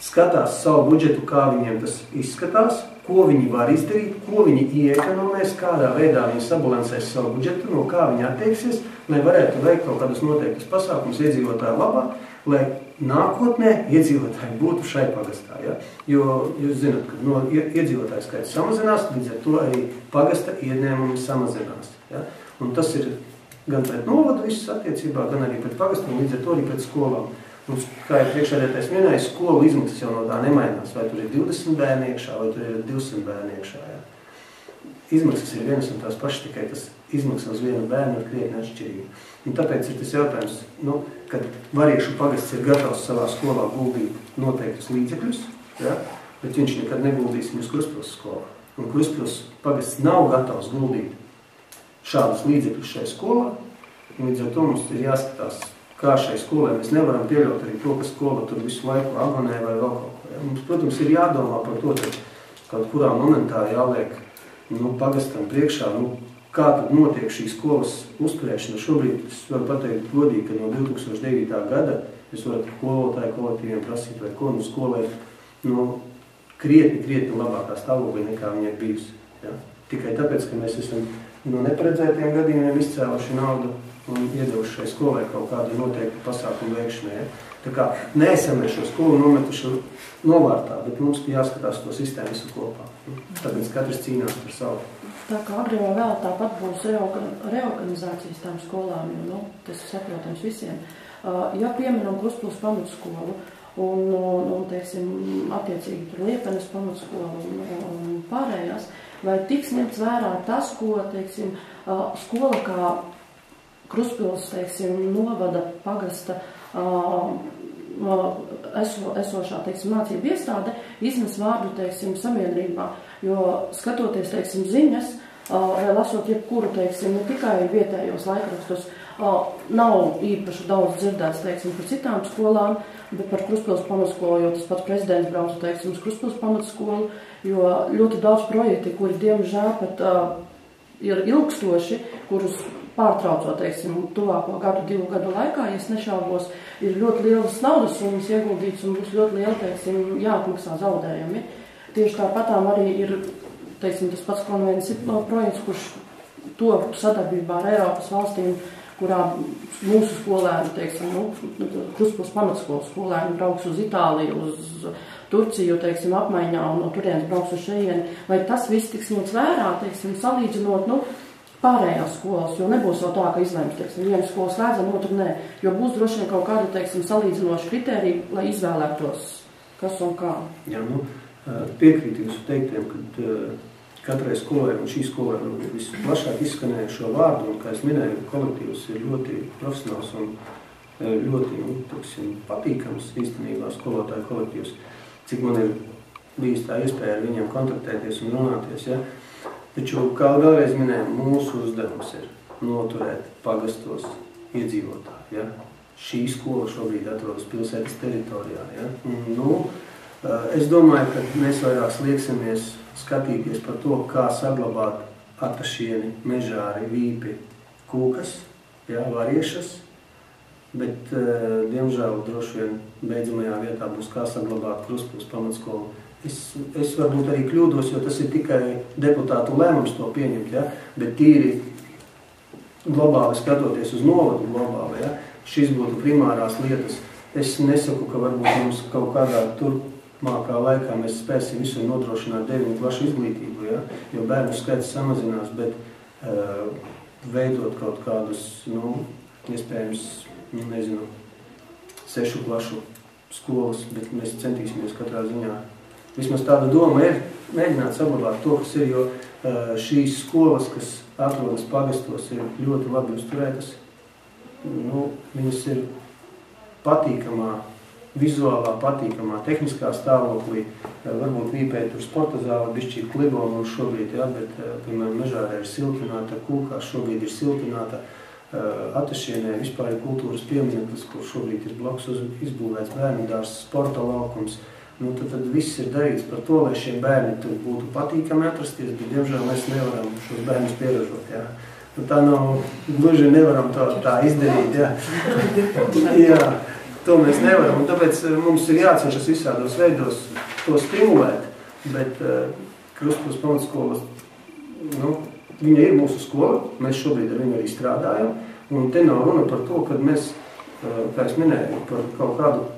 skatās savu budžetu, kā viņiem tas izskatās, ko viņi var izdarīt, ko viņi ieekonomēs, kādā veidā viņi sabalansēs savu budžetu, no kā viņi attieksies, lai varētu veikt kaut kādus noteiktus pasākumus iedzīvotāju labā, lai nākotnē iedzīvotāji būtu šai pagastā. Ja? Jo jūs zināt, ka iedzīvotāju skaits samazinās, līdz ar to arī pagasta ieņēmumi samazinās. Ja? Un tas ir gan pret novadu visas attiecībā, gan arī pret pagastu, un līdz ar to arī pret skolām. Un, kā ir priekšādētais minējis, skolu izmaksas jau no tā nemainās, vai tur ir 20 bērni iekšā, vai tur ir 200 bērni iekšā. Ja? Izmaksas ir vienas un tās pašas, tikai tas izmaksas uz vienu bērnu ir krietni atšķirīgi. Un tāpēc ir tas jautājums, kad variešu pagasts ir gatavs savā skolā guldīt noteiktus līdzekļus, ja? Bet viņš nekad neguldīs viņus Krustpils skolā. Un Krustpils pagasts nav gatavs guldīt šādus līdzekļus šai skolā, un līdz ar to mums ir jāskatās, kā šai skolai mēs nevaram pieļaut arī to, ka skola tur visu laiku agonē vai vēl kaut ko. Ja? Mums, protams, ir jādomā par to, ka kaut kurā momentā jāliek pagastam priekšā, kā tad notiek šī skolas uzturēšana. Šobrīd es varu pateikt godīgi, ka no 2009. Gada jūs varat skolotāju kolektīviem prasīt, vai ko skolai krietni labākā stāvoklī nekā viņa ir bijusi. Ja? Tikai tāpēc, ka mēs esam no neparedzētiem gadījumiem izcēluši naudu un iedevuši šai skolai kaut kādu noteiktu pasākumu veikšanai. Ja? Tā kā neesam mēs šo skolu nometuši novārtā, bet mums jāskatās to sistēmu visu kopā. Tāpēc katrs cīnās par savu. Tā kā agrāk vai vēl tāpat būs reorganizācijas tām skolām, jo tas ir saprotams visiem. Ja pieminam Krustpils pamatskolu un teiksim, attiecīgi tur Liepenes pamatskolu un pārējās, vai tiks ņemts vērā tas, ko, teiksim, skola kā Krustpils, teiksim, novada pagasta esošā, teiksim, mācību iestāde iznes vārdu, teiksim, sabiedrībā, jo skatoties, teiksim, ziņas, vai lasot jebkuru, teiksim, ne tikai vietējos laikrakstus, nav īpaši daudz dzirdēts, teiksim, par citām skolām, bet par Krustpils pamatskolu, jo tas pats prezidents brauca, teiksim, uz Krustpils pamatskolu, jo ļoti daudz projekti, kuri, diemžēl, pat ir ilgstoši, kurus pārtraucot, teiksim, tuvāko gadu, 2 gadu laikā, ja es nešaubos, ir ļoti lielas naudas summas ieguldīts un būs ļoti liela, teiksim, jāatmaksā zaudējumi. Tieši tāpatām arī ir, teiksim, tas pats konvences projekts, kurš top sadarbībā ar Eiropas valstīm, kurā mūsu skolēni, teiksim, Kruspils pamatskolas skolēni brauks uz Itāliju, uz Turciju, teiksim, apmaiņā un no turienes brauks uz šejieni. Vai tas viss tiks ņemts vērā, teiksim, salīdzinot, pārējās skolas, jo nebūs jau tā, ka izlēms, teiksim, vienu skolu slēdzam, otru nē, jo būs droši vien kaut kāda, teiksim, salīdzinoša kritērija, lai izvēlētos, kas un kā. Jā, piekrīt jūsu teiktiem, ka katrai skolai un šī skolai visplašāk izskanēja šo vārdu, un, kā es minēju, kolektīvs ir ļoti profesionāls un ļoti, teiksim, patīkams īstenībā skolotāju kolektīvs, cik man ir bijis tā iespēja ar viņiem kontaktēties un runāties, ja? Taču, kā vēlreiz minēju, mūsu uzdevums ir noturēt pagastos iedzīvotāji, ja? Šī skola šobrīd atrodas pilsētas teritorijā, ja? Es domāju, ka mēs vairāk slieksimies skatīties par to, kā saglabāt Atašieni, Mežāri, Vīpi, Kūkas, ja, Variešas, bet, diemžēl, droši vien beidzamajā vietā būs kā saglabāt Kruspils pamatskolu. Es varbūt arī kļūdos, jo tas ir tikai deputātu lēmums to pieņemt, ja, bet tīri globāli skatoties uz novadu globāli, ja, šis būtu primārās lietas. Es nesaku, ka varbūt mums kaut kādā turpmākā laikā mēs spēsim visur nodrošināt 9 klašu izglītību, ja, jo bērnu skaits samazinās, bet veidot kaut kādus, iespējams, nezinu, 6 klašu skolas, bet mēs centīsimies katrā ziņā. Vismaz tāda doma ir mēģināt saglabāt to, kas ir, jo šīs skolas, kas atrodas pagastos, ir ļoti labi uzturētas. Viņas ir patīkamā, vizuālā patīkamā, tehniskā stāvoklī. Varbūt Vīpē tur sporta zāle bišķīt klibo mums šobrīd, ja, bet, piemēram, Mežārē ir siltināta, Kūkā šobrīd ir siltināta. Atašienē vispār ir kultūras piemineklis, kur šobrīd ir blakus izbūvēts bērnu dārzs, sporta laukums. Tad viss ir darīts par to, lai šie bērni tur būtu patīkami atrasties, bet, diemžēl, mēs nevaram šos bērnus pieražot. Ja. Tā nav, gluži nevaram tā izdarīt. Ja. Jā, to mēs nevaram, un tāpēc mums ir jācenšas visādos veidos to stimulēt, bet Kruspils pamatskolas, viņa ir mūsu skola, mēs šobrīd ar viņu arī strādājam, un te nav runa par to, kad mēs, kā es minēju, par kaut kādu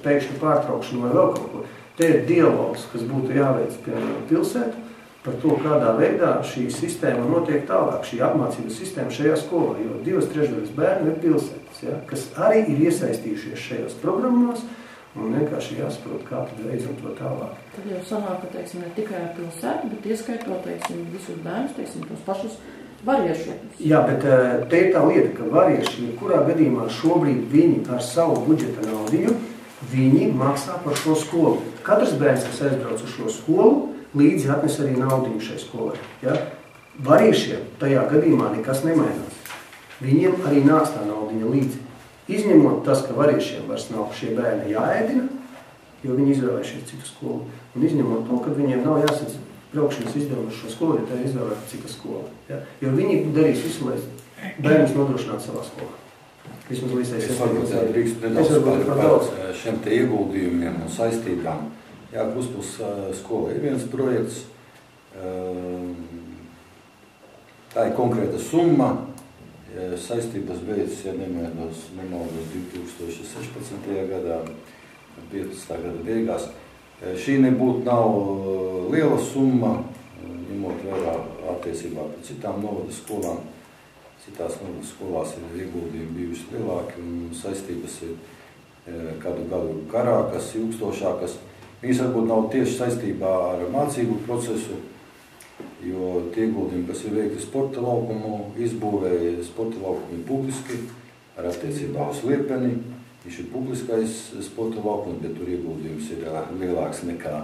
pēkšņu pārtraukšanu vai vēl kaut ko. Te ir dialogs, kas būtu jāveic pie pilsētu par to, kādā veidā šī sistēma notiek tālāk, šī apmācības sistēma šajā skolā, jo 2/3 bērnu ir pilsētas, ja, kas arī ir iesaistījušies šajās programmās, un vienkārši jāsaprot, kā tad veicam to tālāk. Tad jau sanāk, ka, teiksim, ne tikai ar pilsētu, bet ieskaitot, teiksim, visus bērnus, teiksim, tos pašus variešu. Jā, bet te ir tā lieta, ka varieši, kurā gadījumā šobrīd viņi ar savu budžeta naudiņu, viņi maksā par šo skolu. Katrs bērns, kas aizbrauc uz šo skolu, līdzi atnes arī naudiņu šai skolai. Ja? Variešiem tajā gadījumā nekas nemainās. Viņiem arī nāks tā naudiņa līdzi. Izņemot tas, ka variešiem vairs nav šie bērni jāēdina, jo viņi izvēlējušies citu skolu. Un izņemot to, ka viņiem nav jāsadz braukšanas izdevumu uz šo skolu, ja tā ir izvēlēta cita skola. Ja? Jo viņi darīs visu, lai bērnus nodrošinātu savā skolā. Vismaz līdzēs. Es varbūt drīkst nedaudz par šiem te ieguldījumiem un saistībām. Jā, Kruspils skola ir viens projekts. Tā ir konkrēta summa. Saistības beidzas, ja nemaldos 2016. gadā, 15. gada beigās. Šī nebūtu nav liela summa, ņemot vērā attiecībā pret citām novada skolām. Citās novada skolās ir ieguldījumi bijuši lielāki un saistības ir kādu gadu garākas, ilgstošākas. Viņas varbūt nav tieši saistībā ar mācību procesu, jo tie ieguldījumi, kas ir veikti sporta laukumu izbūvē, sporta laukumi publiski, ar attiecībā uz Liepeni. Viņš ir publiskais sporta laukums, bet tur ieguldījums ir lielāks nekā,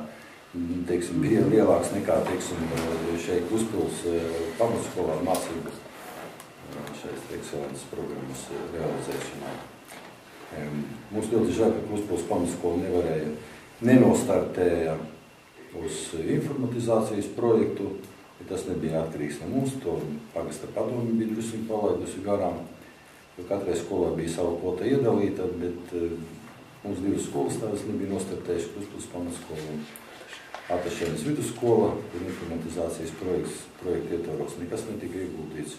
bija lielāks nekā, šeit Kruspils pamatskolā mācības šeit ekscelences programmas realizēšanā. Mums ļoti žēl, ka Kruspils pamatskola nenostartēja uz informatizācijas projektu, bet tas nebija atkarīgs no mums, to pagasta padomi bija drusku palaidusi garām, jo katrai skolai bija sava kvota iedalīta, bet mums 2 skolas tādas nebija nostartējuši Kruspils pamatskolu. Atašienes vidusskola, kur informatizācijas projekta ietvaros nekas netika ieguldīts.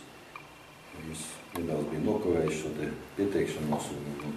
Mēs nedaudz bija nokavējuši šo te pieteikšanos un